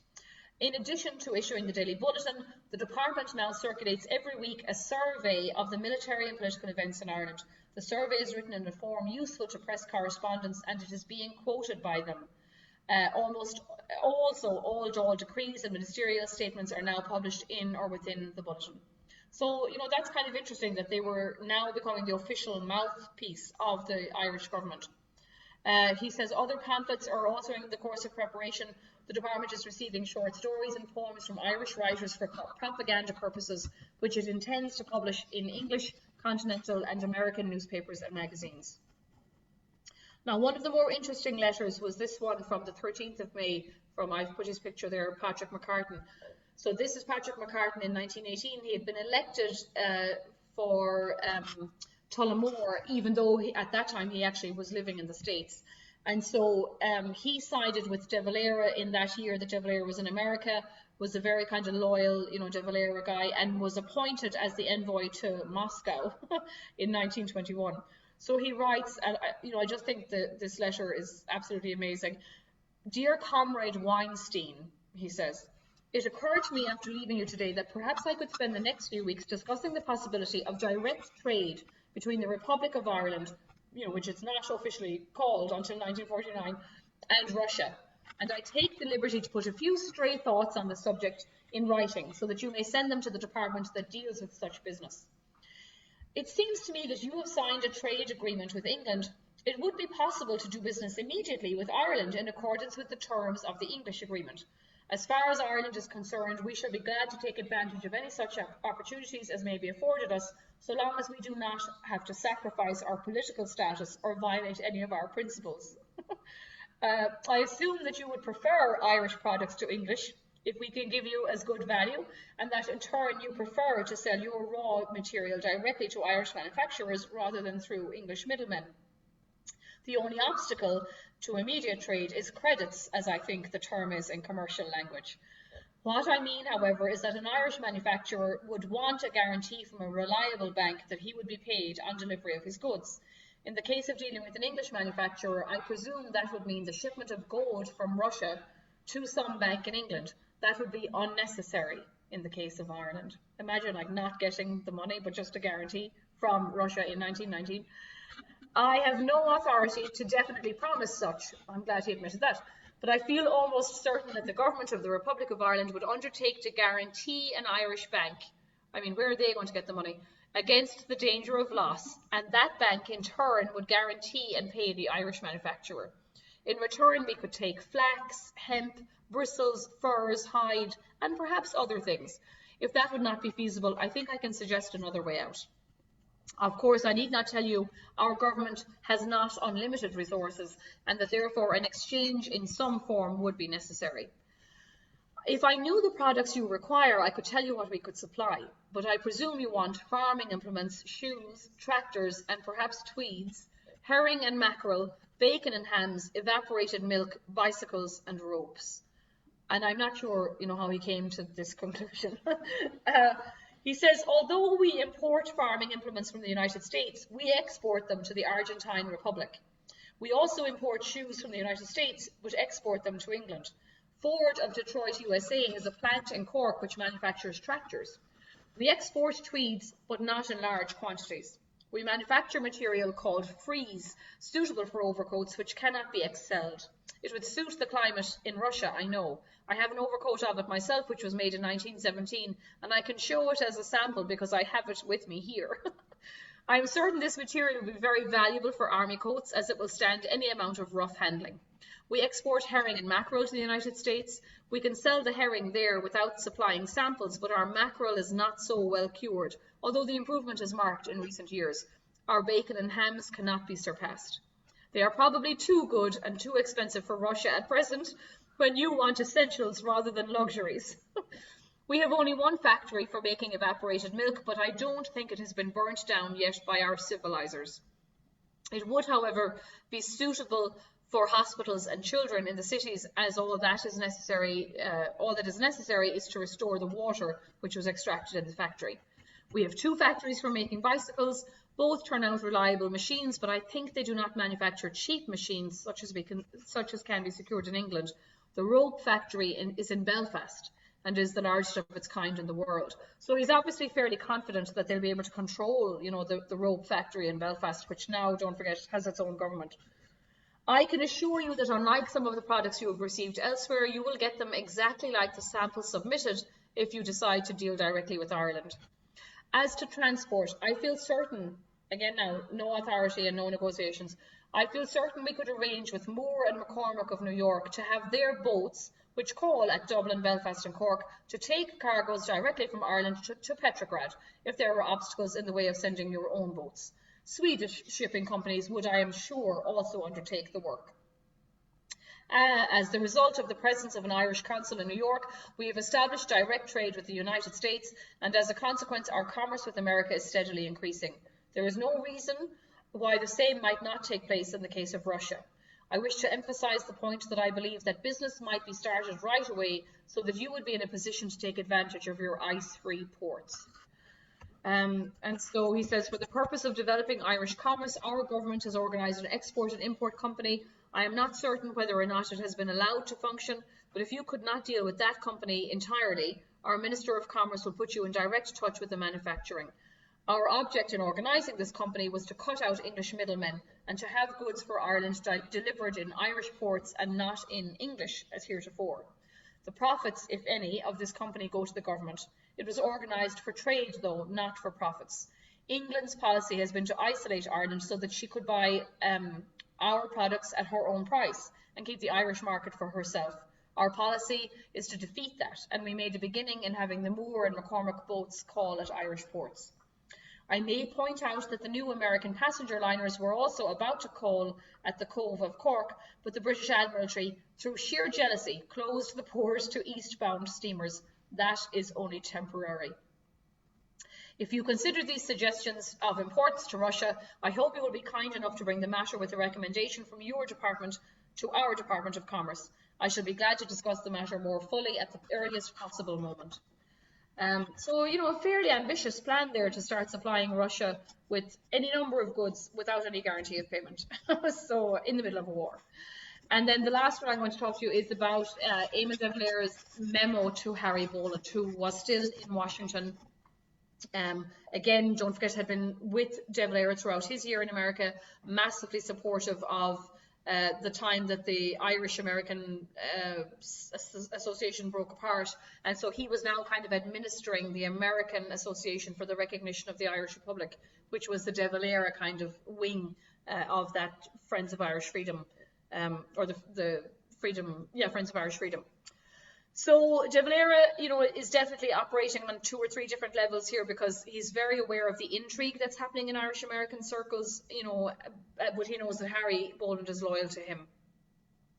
In addition to issuing the daily bulletin, the department now circulates every week a survey of the military and political events in Ireland. The survey is written in a form useful to press correspondents, and it is being quoted by them. All Dáil decrees and ministerial statements are now published in or within the bulletin. So, that's kind of interesting that they were now becoming the official mouthpiece of the Irish government. He says other pamphlets are also in the course of preparation. The department is receiving short stories and poems from Irish writers for propaganda purposes, which it intends to publish in English, continental and American newspapers and magazines. Now, one of the more interesting letters was this one from the 13th of May from, I've put his picture there, Patrick Mccarthy. So this is Patrick Mccarthy in 1918. He had been elected for Tullamore, even though at that time he actually was living in the States. And so he sided with De Valera in that year that De Valera was in America, was a very kind of loyal, De Valera guy, and was appointed as the envoy to Moscow in 1921. So he writes, and I just think that this letter is absolutely amazing. Dear Comrade Weinstein, he says, it occurred to me after leaving you today that perhaps I could spend the next few weeks discussing the possibility of direct trade between the Republic of Ireland, which it's not officially called until 1949, and Russia. And I take the liberty to put a few stray thoughts on the subject in writing so that you may send them to the department that deals with such business. It seems to me that you have signed a trade agreement with England. It would be possible to do business immediately with Ireland in accordance with the terms of the English agreement. As far as Ireland is concerned, we shall be glad to take advantage of any such opportunities as may be afforded us, so long as we do not have to sacrifice our political status or violate any of our principles. I assume that you would prefer Irish products to English, if we can give you as good value, and that in turn you prefer to sell your raw material directly to Irish manufacturers rather than through English middlemen. The only obstacle to immediate trade is credits, as I think the term is in commercial language. What I mean, however, is that an Irish manufacturer would want a guarantee from a reliable bank that he would be paid on delivery of his goods. In the case of dealing with an English manufacturer, I presume that would mean the shipment of gold from Russia to some bank in England. That would be unnecessary in the case of Ireland. Imagine not getting the money, but just a guarantee from Russia in 1919. I have no authority to definitely promise such. I'm glad he admitted that. But I feel almost certain that the government of the Republic of Ireland would undertake to guarantee an Irish bank. Where are they going to get the money? Against the danger of loss, and that bank in turn would guarantee and pay the Irish manufacturer. In return, we could take flax, hemp, bristles, furs, hide, and perhaps other things. If that would not be feasible, I think I can suggest another way out. Of course, I need not tell you our government has not unlimited resources, and that therefore an exchange in some form would be necessary. If I knew the products you require, I could tell you what we could supply, but I presume you want farming implements, shoes, tractors, and perhaps tweeds, herring and mackerel, bacon and hams, evaporated milk, bicycles, and ropes. And I'm not sure, how he came to this conclusion. He says, although we import farming implements from the United States, we export them to the Argentine Republic. We also import shoes from the United States, but export them to England. Ford of Detroit, USA has a plant in Cork which manufactures tractors. We export tweeds, but not in large quantities. We manufacture material called frieze, suitable for overcoats which cannot be excelled. It would suit the climate in Russia, I know. I have an overcoat of it myself, which was made in 1917, and I can show it as a sample because I have it with me here. I am certain this material will be very valuable for army coats, as it will stand any amount of rough handling. We export herring and mackerel to the United States. We can sell the herring there without supplying samples, but our mackerel is not so well cured, although the improvement is marked in recent years. Our bacon and hams cannot be surpassed. They are probably too good and too expensive for Russia at present, when you want essentials rather than luxuries. We have only one factory for making evaporated milk, but I don't think it has been burnt down yet by our civilizers. It would, however, be suitable for hospitals and children in the cities, as all that is necessary is to restore the water which was extracted in the factory. We have two factories for making bicycles. Both turn out reliable machines, but I think they do not manufacture cheap machines such as can be secured in England. The rope factory is in Belfast and is the largest of its kind in the world. So he's obviously fairly confident that they'll be able to control, the rope factory in Belfast, which now, don't forget, has its own government. I can assure you that unlike some of the products you have received elsewhere, you will get them exactly like the sample submitted if you decide to deal directly with Ireland. As to transport, I feel certain, again now, no authority and no negotiations, I feel certain we could arrange with Moore and McCormick of New York to have their boats, which call at Dublin, Belfast and Cork, to take cargoes directly from Ireland to Petrograd, if there were obstacles in the way of sending your own boats. Swedish shipping companies would, I am sure, also undertake the work. As the result of the presence of an Irish consul in New York, we have established direct trade with the United States, and as a consequence, our commerce with America is steadily increasing. There is no reason why the same might not take place in the case of Russia. I wish to emphasize the point that I believe that business might be started right away so that you would be in a position to take advantage of your ice-free ports. And so he says, for the purpose of developing Irish commerce, our government has organised an export and import company. I am not certain whether or not it has been allowed to function, but if you could not deal with that company entirely, our Minister of Commerce will put you in direct touch with the manufacturing. Our object in organising this company was to cut out English middlemen and to have goods for Ireland delivered in Irish ports and not in English as heretofore. The profits, if any, of this company go to the government. It was organised for trade, though, not for profits. England's policy has been to isolate Ireland so that she could buy our products at her own price and keep the Irish market for herself. Our policy is to defeat that, and we made a beginning in having the Moore and McCormick boats call at Irish ports. I may point out that the new American passenger liners were also about to call at the Cove of Cork, but the British Admiralty, through sheer jealousy, closed the ports to eastbound steamers. That is only temporary. If you consider these suggestions of importance to Russia, I hope you will be kind enough to bring the matter with a recommendation from your department to our Department of Commerce. I shall be glad to discuss the matter more fully at the earliest possible moment. So, you know, a fairly ambitious plan there to start supplying Russia with any number of goods without any guarantee of payment. So, in the middle of a war. And then the last one I'm going to talk to you is about Eamon de Valera's memo to Harry Bullock, who was still in Washington. Again, don't forget, had been with de Valera throughout his year in America, massively supportive of the time that the Irish-American Association broke apart. And so he was now kind of administering the American Association for the Recognition of the Irish Republic, which was the de Valera kind of wing of that Friends of Irish Freedom, or the Freedom, yeah, Friends of Irish Freedom. So de Valera, you know, is definitely operating on 2 or 3 different levels here, because he's very aware of the intrigue that's happening in Irish American circles, you know, but he knows that Harry Boland is loyal to him.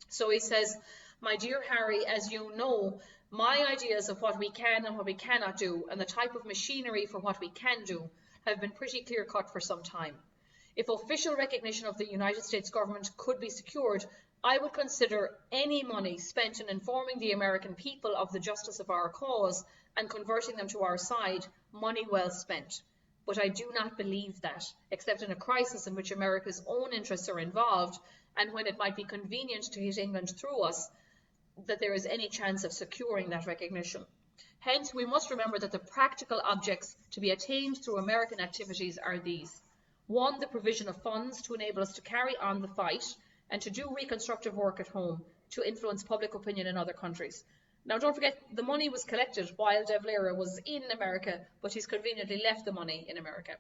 So he says, my dear Harry, as you know, my ideas of what we can and what we cannot do, and the type of machinery for what we can do, have been pretty clear cut for some time. If official recognition of the United States government could be secured, I would consider any money spent in informing the American people of the justice of our cause and converting them to our side money well spent. But I do not believe that, except in a crisis in which America's own interests are involved, and when it might be convenient to hit England through us, that there is any chance of securing that recognition. Hence, we must remember that the practical objects to be attained through American activities are these. 1, the provision of funds to enable us to carry on the fight, and to do reconstructive work at home to influence public opinion in other countries. Now, don't forget, the money was collected while de Valera was in America, but he's conveniently left the money in America.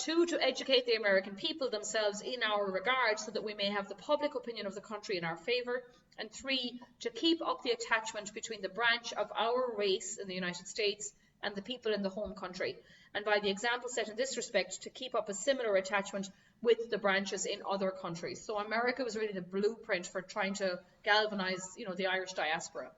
2, to educate the American people themselves in our regard so that we may have the public opinion of the country in our favour. And 3, to keep up the attachment between the branch of our race in the United States and the people in the home country. And by the example set in this respect, to keep up a similar attachment with the branches in other countries. So America was really the blueprint for trying to galvanize, you know, the Irish diaspora.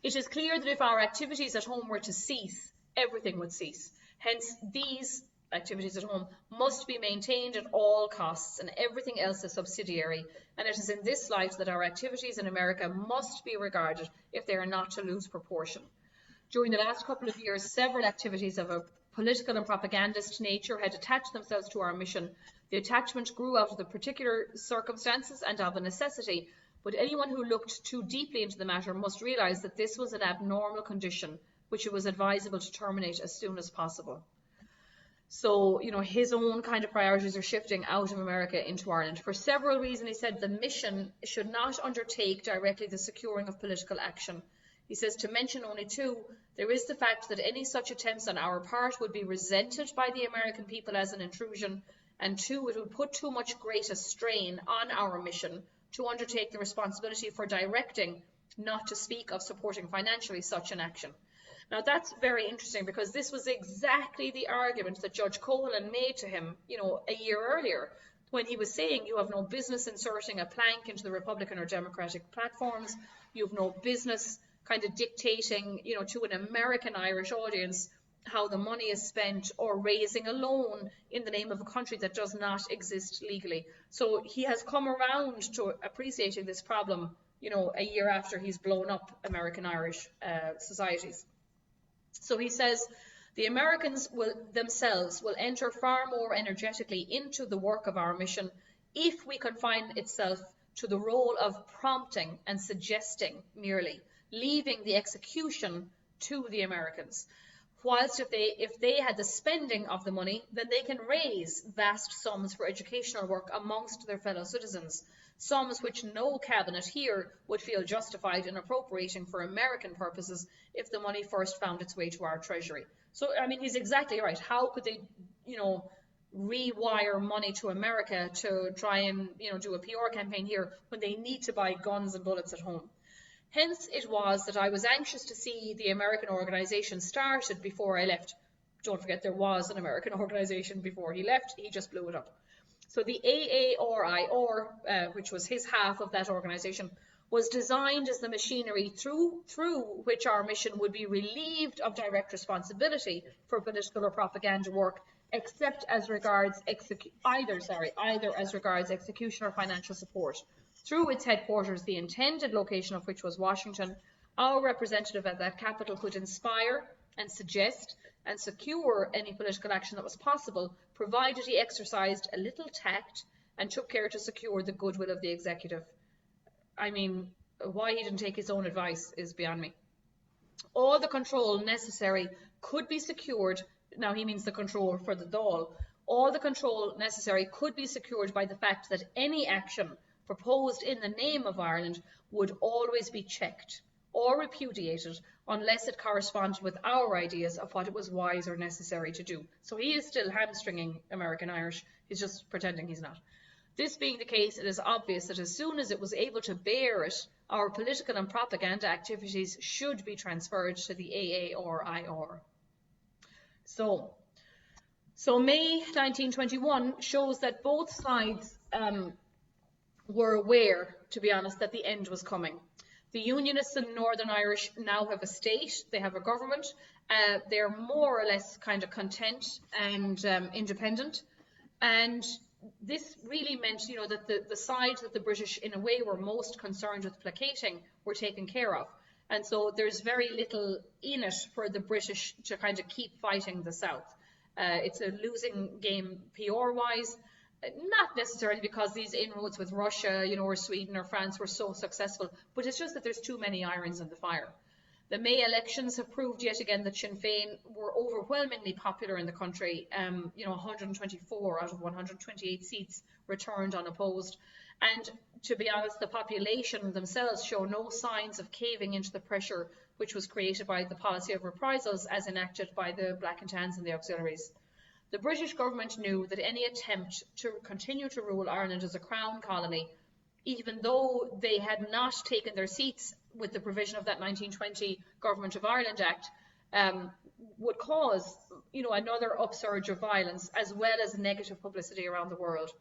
It is clear that if our activities at home were to cease, everything would cease. Hence, these activities at home must be maintained at all costs, and everything else is subsidiary. And it is in this light that our activities in America must be regarded if they are not to lose proportion. During the last couple of years, several activities of a political and propagandist nature had attached themselves to our mission. The attachment grew out of the particular circumstances and of a necessity, but anyone who looked too deeply into the matter must realise that this was an abnormal condition, which it was advisable to terminate as soon as possible. So, you know, his own kind of priorities are shifting out of America into Ireland. For several reasons, he said the mission should not undertake directly the securing of political action. He says, to mention only 2, there is the fact that any such attempts on our part would be resented by the American people as an intrusion, and 2, it would put too much greater strain on our mission to undertake the responsibility for directing, not to speak of supporting financially, such an action. Now that's very interesting, because this was exactly the argument that Judge Cohen made to him, you know, a year earlier, when he was saying you have no business inserting a plank into the Republican or Democratic platforms, you have no business kind of dictating, you know, to an American Irish audience how the money is spent, or raising a loan in the name of a country that does not exist legally. So he has come around to appreciating this problem, you know, a year after he's blown up American-Irish societies. So he says, the Americans themselves will enter far more energetically into the work of our mission if we confine itself to the role of prompting and suggesting merely, leaving the execution to the Americans. Whilst if they had the spending of the money, then they can raise vast sums for educational work amongst their fellow citizens, sums which no cabinet here would feel justified in appropriating for American purposes if the money first found its way to our treasury. So, I mean, he's exactly right. How could they, you know, rewire money to America to try and, you know, do a PR campaign here when they need to buy guns and bullets at home? Hence it was that I was anxious to see the American organization started before I left. Don't forget, there was an American organization before he left. He just blew it up. So the AARI, which was his half of that organization, was designed as the machinery through which our mission would be relieved of direct responsibility for political or propaganda work, except as regards either as regards execution or financial support. Through its headquarters, the intended location of which was Washington, our representative at that capital could inspire and suggest and secure any political action that was possible, provided he exercised a little tact and took care to secure the goodwill of the executive. I mean, why he didn't take his own advice is beyond me. All the control necessary could be secured. Now he means the control for the Dáil. All the control necessary could be secured by the fact that any action proposed in the name of Ireland would always be checked or repudiated unless it corresponded with our ideas of what it was wise or necessary to do. So he is still hamstringing American-Irish. He's just pretending he's not. This being the case, it is obvious that as soon as it was able to bear it, our political and propaganda activities should be transferred to the AARIR. So May 1921 shows that both sides were aware, to be honest, that the end was coming. The Unionists and Northern Irish now have a state, they have a government, they're more or less kind of content and independent. And this really meant, you know, that the sides that the British, in a way, were most concerned with placating were taken care of. And so there's very little in it for the British to kind of keep fighting the South. It's a losing game PR-wise. Not necessarily because these inroads with Russia, you know, or Sweden or France were so successful, but it's just that there's too many irons in the fire. The May elections have proved yet again that Sinn Féin were overwhelmingly popular in the country. You know, 124 out of 128 seats returned unopposed. And to be honest, the population themselves show no signs of caving into the pressure which was created by the policy of reprisals as enacted by the Black and Tans and the auxiliaries. The British government knew that any attempt to continue to rule Ireland as a crown colony, even though they had not taken their seats with the provision of that 1920 Government of Ireland Act, would cause, you know, another upsurge of violence as well as negative publicity around the world.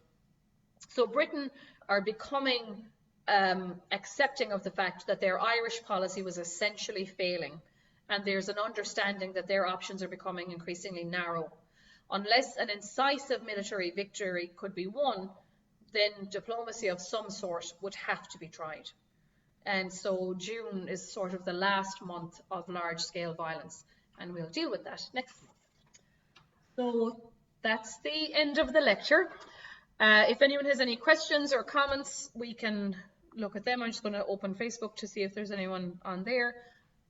So Britain are becoming accepting of the fact that their Irish policy was essentially failing, and there's an understanding that their options are becoming increasingly narrow. Unless an incisive military victory could be won, then diplomacy of some sort would have to be tried. And so June is sort of the last month of large-scale violence, and we'll deal with that next month. So that's the end of the lecture. If anyone has any questions or comments, we can look at them. I'm just going to open Facebook to see if there's anyone on there.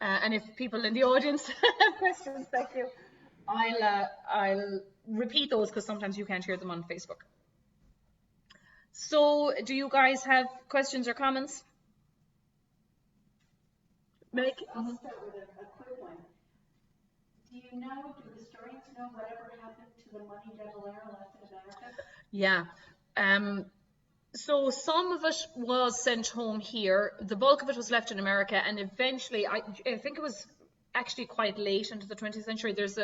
And if people in the audience have questions, thank you. I'll repeat those because sometimes you can't hear them on Facebook. So do you guys have questions or comments? Meg? I'll start with a quick one. Do historians know whatever happened to the money Valera left in America? Yeah. So some of it was sent home here. The bulk of it was left in America, and eventually, I think it was actually quite late into the 20th century. There's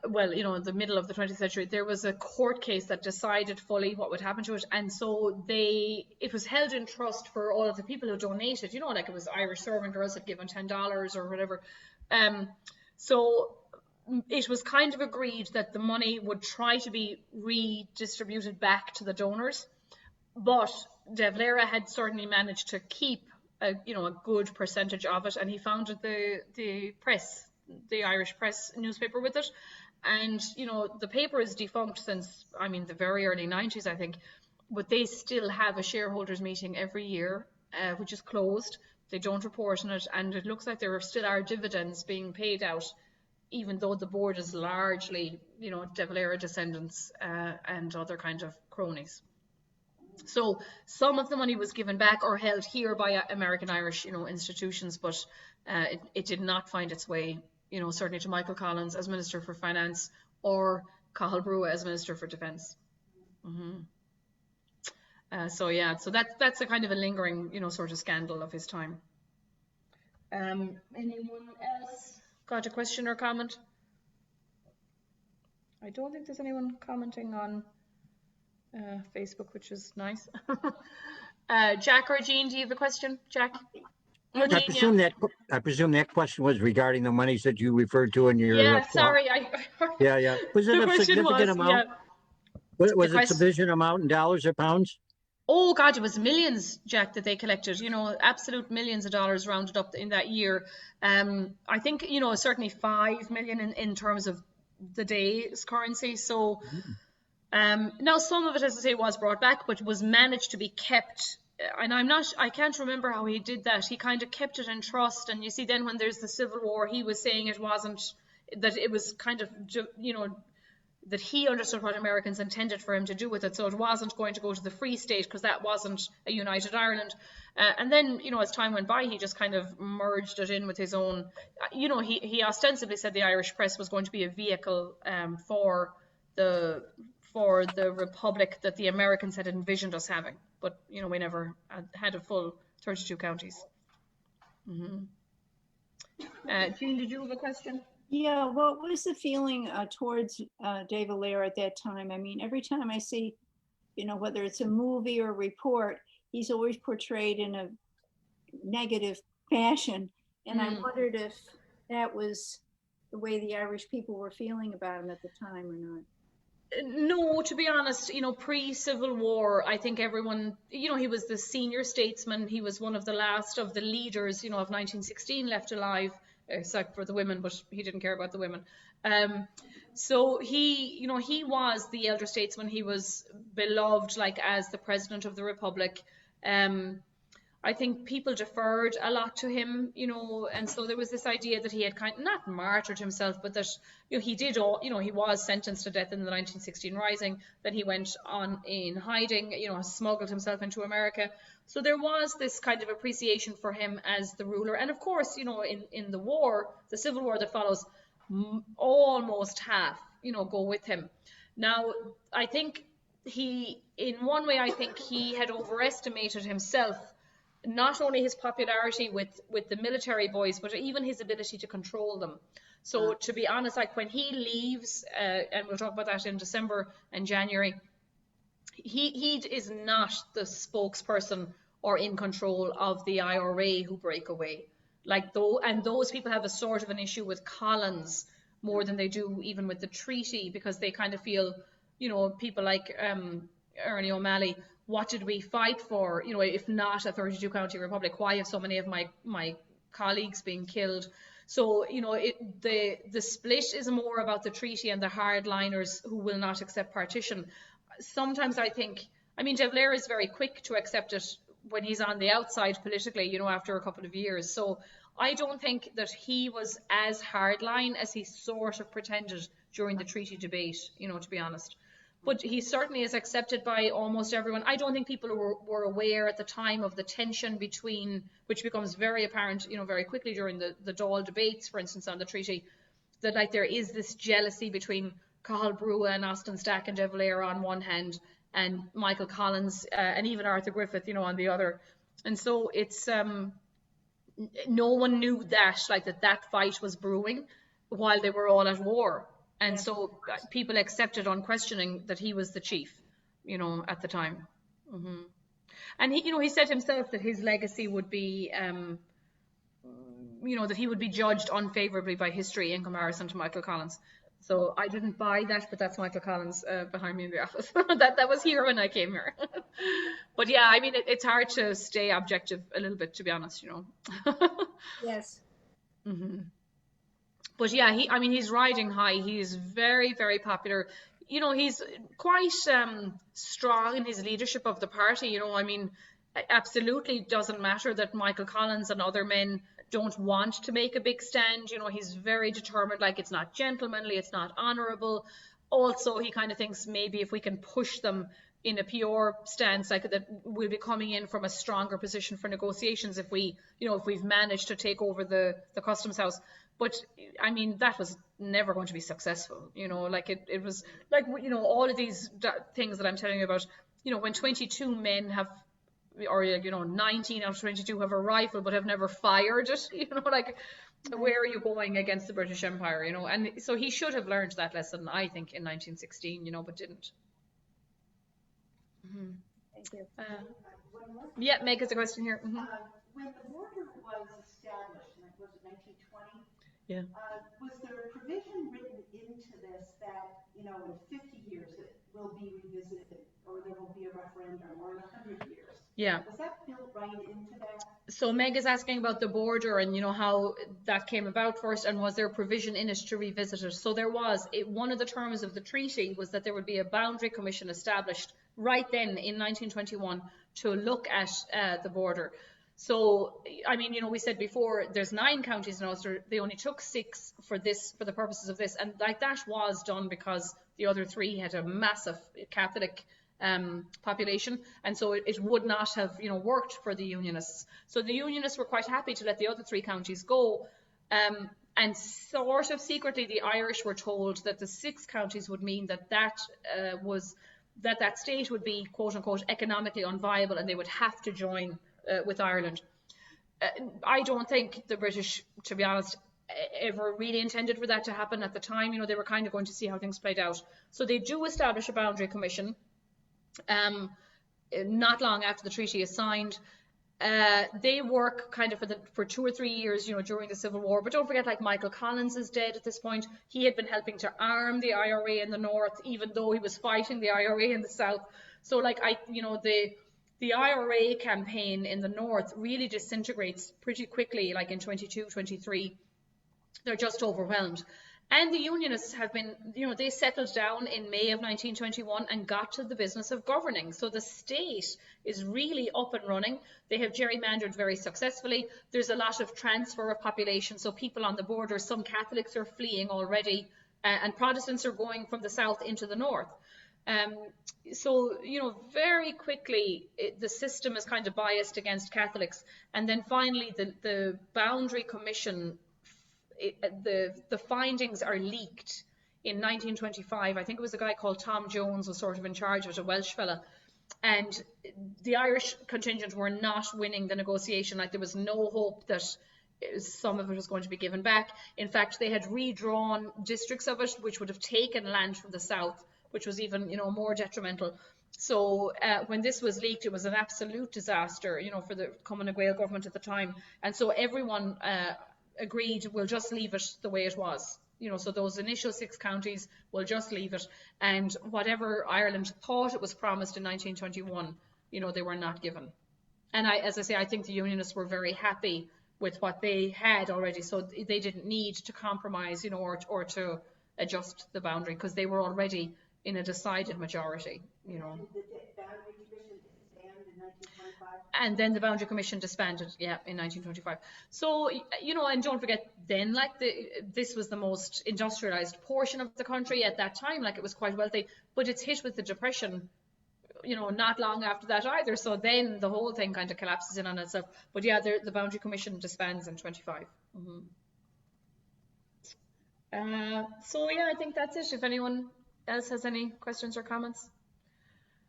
well, you know, in the middle of the 20th century, there was a court case that decided fully what would happen to it, and so it was held in trust for all of the people who donated. You know, like it was Irish servant girls had given $10 or whatever. So it was kind of agreed that the money would try to be redistributed back to the donors, but Deflair had certainly managed to keep a good percentage of it, and he founded the press, the Irish Press newspaper with it. And the paper is defunct since, the very early 90s, I think, but they still have a shareholders meeting every year, which is closed. They don't report on it, and it looks like there still are dividends being paid out, even though the board is largely, Deflair descendants and other kind of cronies. So some of the money was given back or held here by American Irish, institutions, but it did not find its way, certainly to Michael Collins as Minister for Finance or Cathal Brugha as Minister for Defence. So that's a kind of a lingering, sort of scandal of his time. Anyone else got a question or comment? I don't think there's anyone commenting on Facebook, which is nice. Jack or Jean, do you have a question? Jack? I presume that question was regarding the monies that you referred to in your. Yeah, sorry. Yeah. Was it a significant amount? Yeah. Was it a sufficient amount in dollars or pounds? Oh God, it was millions, Jack, that they collected. Absolute millions of dollars rounded up in that year. I think certainly 5 million in terms of the day's currency. So. Now some of it, as I say, was brought back, but was managed to be kept. And I can't remember how he did that. He kind of kept it in trust. And you see, then when there's the Civil War, he was saying it was kind of, that he understood what Americans intended for him to do with it. So it wasn't going to go to the Free State because that wasn't a united Ireland. And then, as time went by, he just kind of merged it in with his own, he ostensibly said the Irish press was going to be a vehicle for the republic that the Americans had envisioned us having, but we never had a full 32 counties. Jean, did you have a question? Yeah, what was the feeling towards De Valera at that time? Every time I see, whether it's a movie or a report, he's always portrayed in a negative fashion, and I wondered if that was the way the Irish people were feeling about him at the time or not. No, to be honest, pre-Civil War, I think everyone, he was the senior statesman. He was one of the last of the leaders, of 1916 left alive, except for the women, but he didn't care about the women. So he was the elder statesman. He was beloved, as the president of the Republic. I think people deferred a lot to him, and so there was this idea that he had kind of not martyred himself, but that he did he was sentenced to death in the 1916 Rising. Then he went on in hiding, smuggled himself into America. So there was this kind of appreciation for him as the ruler, and of course, in the war, the Civil War that follows, almost half, go with him. Now, I think in one way, I think he had overestimated himself. Not only his popularity with the military boys, but even his ability to control them. So to be honest, when he leaves, and we'll talk about that in December and January, he is not the spokesperson or in control of the IRA who break away. And those people have a sort of an issue with Collins more than they do even with the treaty, because they kind of feel, people like Ernie O'Malley, what did we fight for? If not a 32 county republic, why have so many of my colleagues being killed? So, the split is more about the treaty and the hardliners who will not accept partition. Sometimes I think, Deflair is very quick to accept it when he's on the outside politically, after a couple of years. So I don't think that he was as hardline as he sort of pretended during the treaty debate, to be honest. But he certainly is accepted by almost everyone. I don't think people were aware at the time of the tension between, which becomes very apparent, very quickly during the Dáil debates, for instance, on the treaty, that there is this jealousy between Cathal Brugha and Austin Stack and De Valera on one hand, and Michael Collins and even Arthur Griffith, on the other. And so it's no one knew that fight was brewing while they were all at war. And so people accepted on questioning that he was the chief, at the time. And he said himself that his legacy would be you know, that he would be judged unfavorably by history in comparison to Michael Collins. So I didn't buy that, but that's Michael Collins behind me in the office. that was here when I came here. But yeah, I mean, it's hard to stay objective a little bit, to be honest, you know. Yes. Mm-hmm. But yeah, he's riding high. He is very, very popular. You know, he's quite strong in his leadership of the party. You know, I mean, absolutely doesn't matter that Michael Collins and other men don't want to make a big stand. You know, he's very determined, like it's not gentlemanly, it's not honorable. Also, he kind of thinks maybe if we can push them in a PR stance, like that we'll be coming in from a stronger position for negotiations if we, you know, if we've managed to take over the customs house. But I mean, that was never going to be successful, you know, like it was like, you know, all of these things that I'm telling you about, you know, when 22 men have, or, you know, 19 out of 22 have a rifle but have never fired it, you know, like, where are you going against the British Empire, you know? And so he should have learned that lesson, I think, in 1916, you know, but didn't. Mm-hmm. Thank you. Yeah, Meg has a question here. Mm-hmm. When the border was established, and it was 1920, yeah. Was there a provision written into this that, you know, in 50 years it will be revisited, or there will be a referendum, or in 100 years? Yeah. Was that built right into that? So Meg is asking about the border and, you know, how that came about first, and was there a provision in it to revisit it? So there was. One of the terms of the treaty was that there would be a boundary commission established right then in 1921 to look at the border. So, I mean, you know, we said before, there's 9 counties in Ulster. They only took 6 for the purposes of this. And like that was done because the other 3 had a massive Catholic population. And so it would not have, you know, worked for the Unionists. So the Unionists were quite happy to let the other 3 counties go. And sort of secretly, the Irish were told that the 6 counties would mean that state would be, quote unquote, economically unviable, and they would have to join with Ireland. I don't think the British, to be honest, ever really intended for that to happen at the time. You know, they were kind of going to see how things played out. So they do establish a boundary commission not long after the treaty is signed. They work kind of for 2 or 3 years, you know, during the Civil War. But don't forget, like, Michael Collins is dead at this point. He had been helping to arm the IRA in the north, even though he was fighting the IRA in the south. So, like, the IRA campaign in the north really disintegrates pretty quickly, like in 22, 23. They're just overwhelmed. And the Unionists have been, you know, they settled down in May of 1921 and got to the business of governing. So the state is really up and running. They have gerrymandered very successfully. There's a lot of transfer of population. So people on the border, some Catholics are fleeing already, and Protestants are going from the south into the north. So, you know, very quickly, the system is kind of biased against Catholics. And then finally, the Boundary Commission, the findings are leaked in 1925. I think it was a guy called Tom Jones was sort of in charge of it, a Welsh fella. And the Irish contingent were not winning the negotiation. Like, there was no hope that some of it was going to be given back. In fact, they had redrawn districts of it, which would have taken land from the south, which was even, you know, more detrimental. So when this was leaked, it was an absolute disaster, you know, for the Cumann Gael government at the time. And so everyone agreed, we'll just leave it the way it was. You know, so those initial 6 counties, will just leave it. And whatever Ireland thought it was promised in 1921, you know, they were not given. And as I say, I think the Unionists were very happy with what they had already. So they didn't need to compromise, you know, or to adjust the boundary, because they were already in a decided majority, you know. And then the Boundary Commission disbanded, yeah, in 1925. So, you know, and don't forget then, like, this was the most industrialized portion of the country at that time. Like, it was quite wealthy, but it's hit with the Depression, you know, not long after that either. So then the whole thing kind of collapses in on itself. But yeah, the Boundary Commission disbands in 25. Mm-hmm. So yeah, I think that's it. If anyone else has any questions or comments.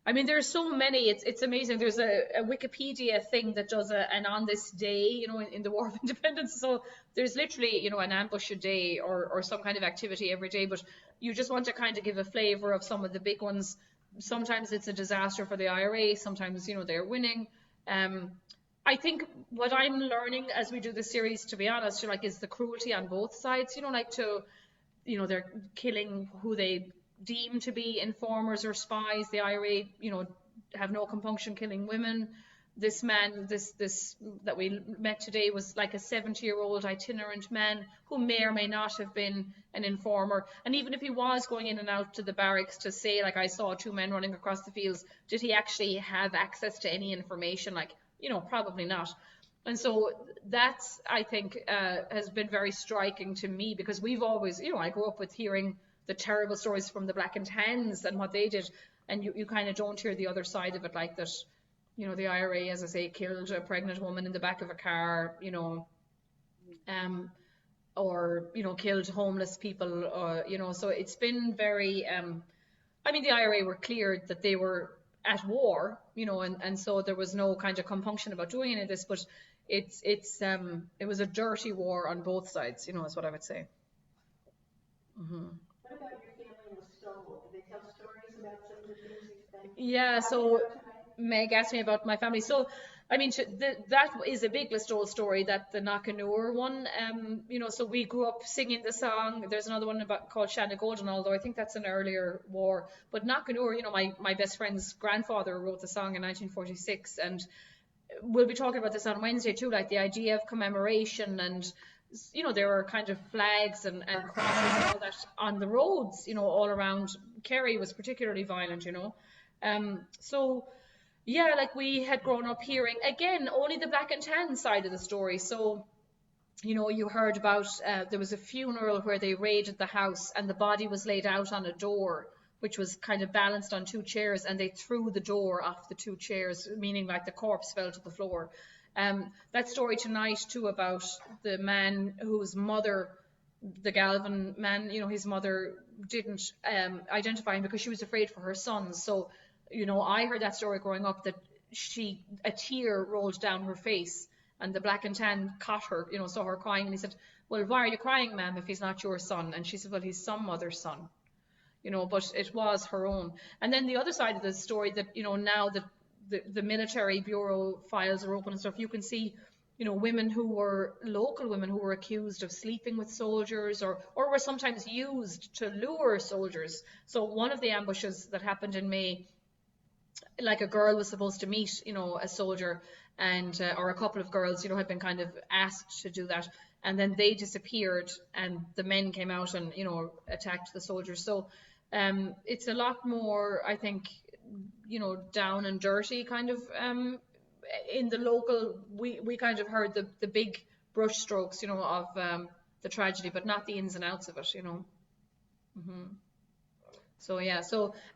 I mean, there's so many, it's amazing. There's a Wikipedia thing that does an on this day, you know, in the War of Independence. So there's literally, you know, an ambush a day or some kind of activity every day, but you just want to kind of give a flavor of some of the big ones. Sometimes it's a disaster for the IRA, sometimes, you know, they're winning. I think what I'm learning as we do the series, to be honest, like, is the cruelty on both sides. They're killing who they deem to be informers or spies. The IRA, have no compunction killing women. This man, this that we met today, was like a 70-year-old itinerant man who may or may not have been an informer. And even if he was going in and out to the barracks to say, like, I saw 2 men running across the fields, did he actually have access to any information? Like, probably not. And so that's, I think, has been very striking to me, because we've always, I grew up with hearing the terrible stories from the Black and Tans and what they did, and you kind of don't hear the other side of it, like that, the IRA, as I say, killed a pregnant woman in the back of a car, or, killed homeless people, so it's been very, the IRA were clear that they were at war, and so there was no kind of compunction about doing any of this, but it was a dirty war on both sides, is what I would say. Mm-hmm. What about your family in the Stonewall? Do they tell stories about some of the things you've been? Yeah, so Meg asked me about my family. So, that is a big Listowel story, that the Nakanoor one. So we grew up singing the song. There's another one called Shanna Golden, although I think that's an earlier war. But Nakanoor, my best friend's grandfather wrote the song in 1946, and we'll be talking about this on Wednesday too, like the idea of commemoration, and there were kind of flags and crosses and all that on the roads, all around. Kerry was particularly violent, so yeah, like, we had grown up hearing, again, only the Black and Tan side of the story. So, you heard about, there was a funeral where they raided the house and the body was laid out on a door, which was kind of balanced on 2 chairs, and they threw the door off the 2 chairs, meaning like the corpse fell to the floor. That story tonight too, about the man whose mother, the Galvin man, his mother didn't identify him because she was afraid for her sons. So, I heard that story growing up, that a tear rolled down her face, and the Black and Tan caught her, saw her crying, and he said, well, why are you crying, ma'am, if he's not your son? And she said, well, he's some mother's son, but it was her own. And then the other side of the story, that, now that the military bureau files are open and stuff, you can see, women who were local women who were accused of sleeping with soldiers, or were sometimes used to lure soldiers. So one of the ambushes that happened in May, like, a girl was supposed to meet, a soldier, and or a couple of girls, had been kind of asked to do that, and then they disappeared, and the men came out and, attacked the soldiers. So it's a lot more, I think, down and dirty kind of, in the local, we kind of heard the big brush strokes, of the tragedy, but not the ins and outs of it, Mm-hmm. So yeah,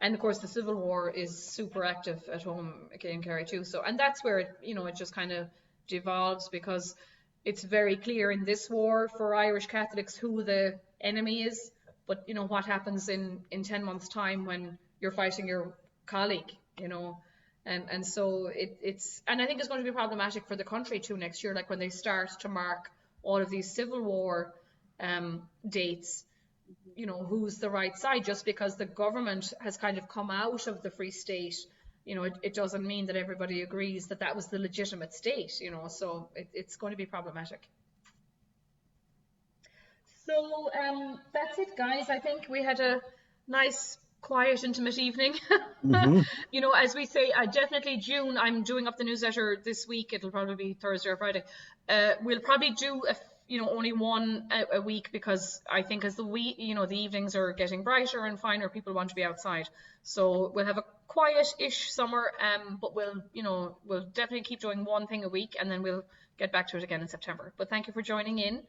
and of course the Civil War is super active at home in Kerry too. So, and that's where it, it just kind of devolves, because it's very clear in this war for Irish Catholics who the enemy is, but what happens in 10 months' time when you're fighting your colleague, and so it's, and I think it's going to be problematic for the country too next year, like when they start to mark all of these Civil War dates. Who's the right side? Just because the government has kind of come out of the Free State, it doesn't mean that everybody agrees that was the legitimate state, so it's going to be problematic. So that's it, guys. I think we had a nice, quiet, intimate evening. Mm-hmm. As we say, definitely June, I'm doing up the newsletter this week. It'll probably be Thursday or Friday. We'll probably do only one a week, because I think as the week, the evenings are getting brighter and finer, people want to be outside. So we'll have a quiet-ish summer, but we'll definitely keep doing one thing a week, and then we'll get back to it again in September. But thank you for joining in.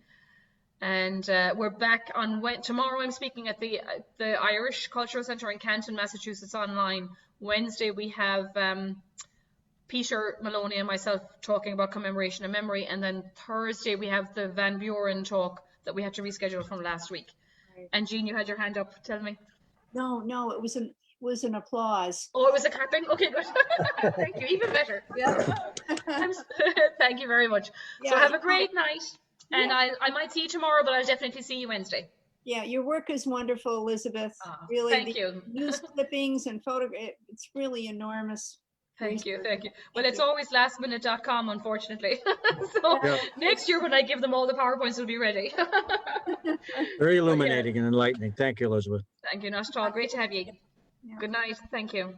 And we're back on tomorrow. I'm speaking at the Irish Cultural Centre in Canton, Massachusetts, online. Wednesday we have Peter Maloney and myself talking about commemoration and memory, and then Thursday we have the Van Buren talk that we had to reschedule from last week. Right. And Jean, you had your hand up. Tell me. No, it was an applause. Oh, it was a clapping. Okay, good. Thank you. Even better. Yeah. Thank you very much. Yeah, so have a great night. And yeah. I might see you tomorrow, but I'll definitely see you Wednesday. Yeah, your work is wonderful, Elizabeth. Really, thank you. News clippings and photographs, it's really enormous. Thank you. Well, it's always lastminute.com, unfortunately. So next year when I give them all the PowerPoints, will be ready. Very illuminating and enlightening. Thank you, Elizabeth. Thank you, not at all. Great to have you. Good night. Thank you.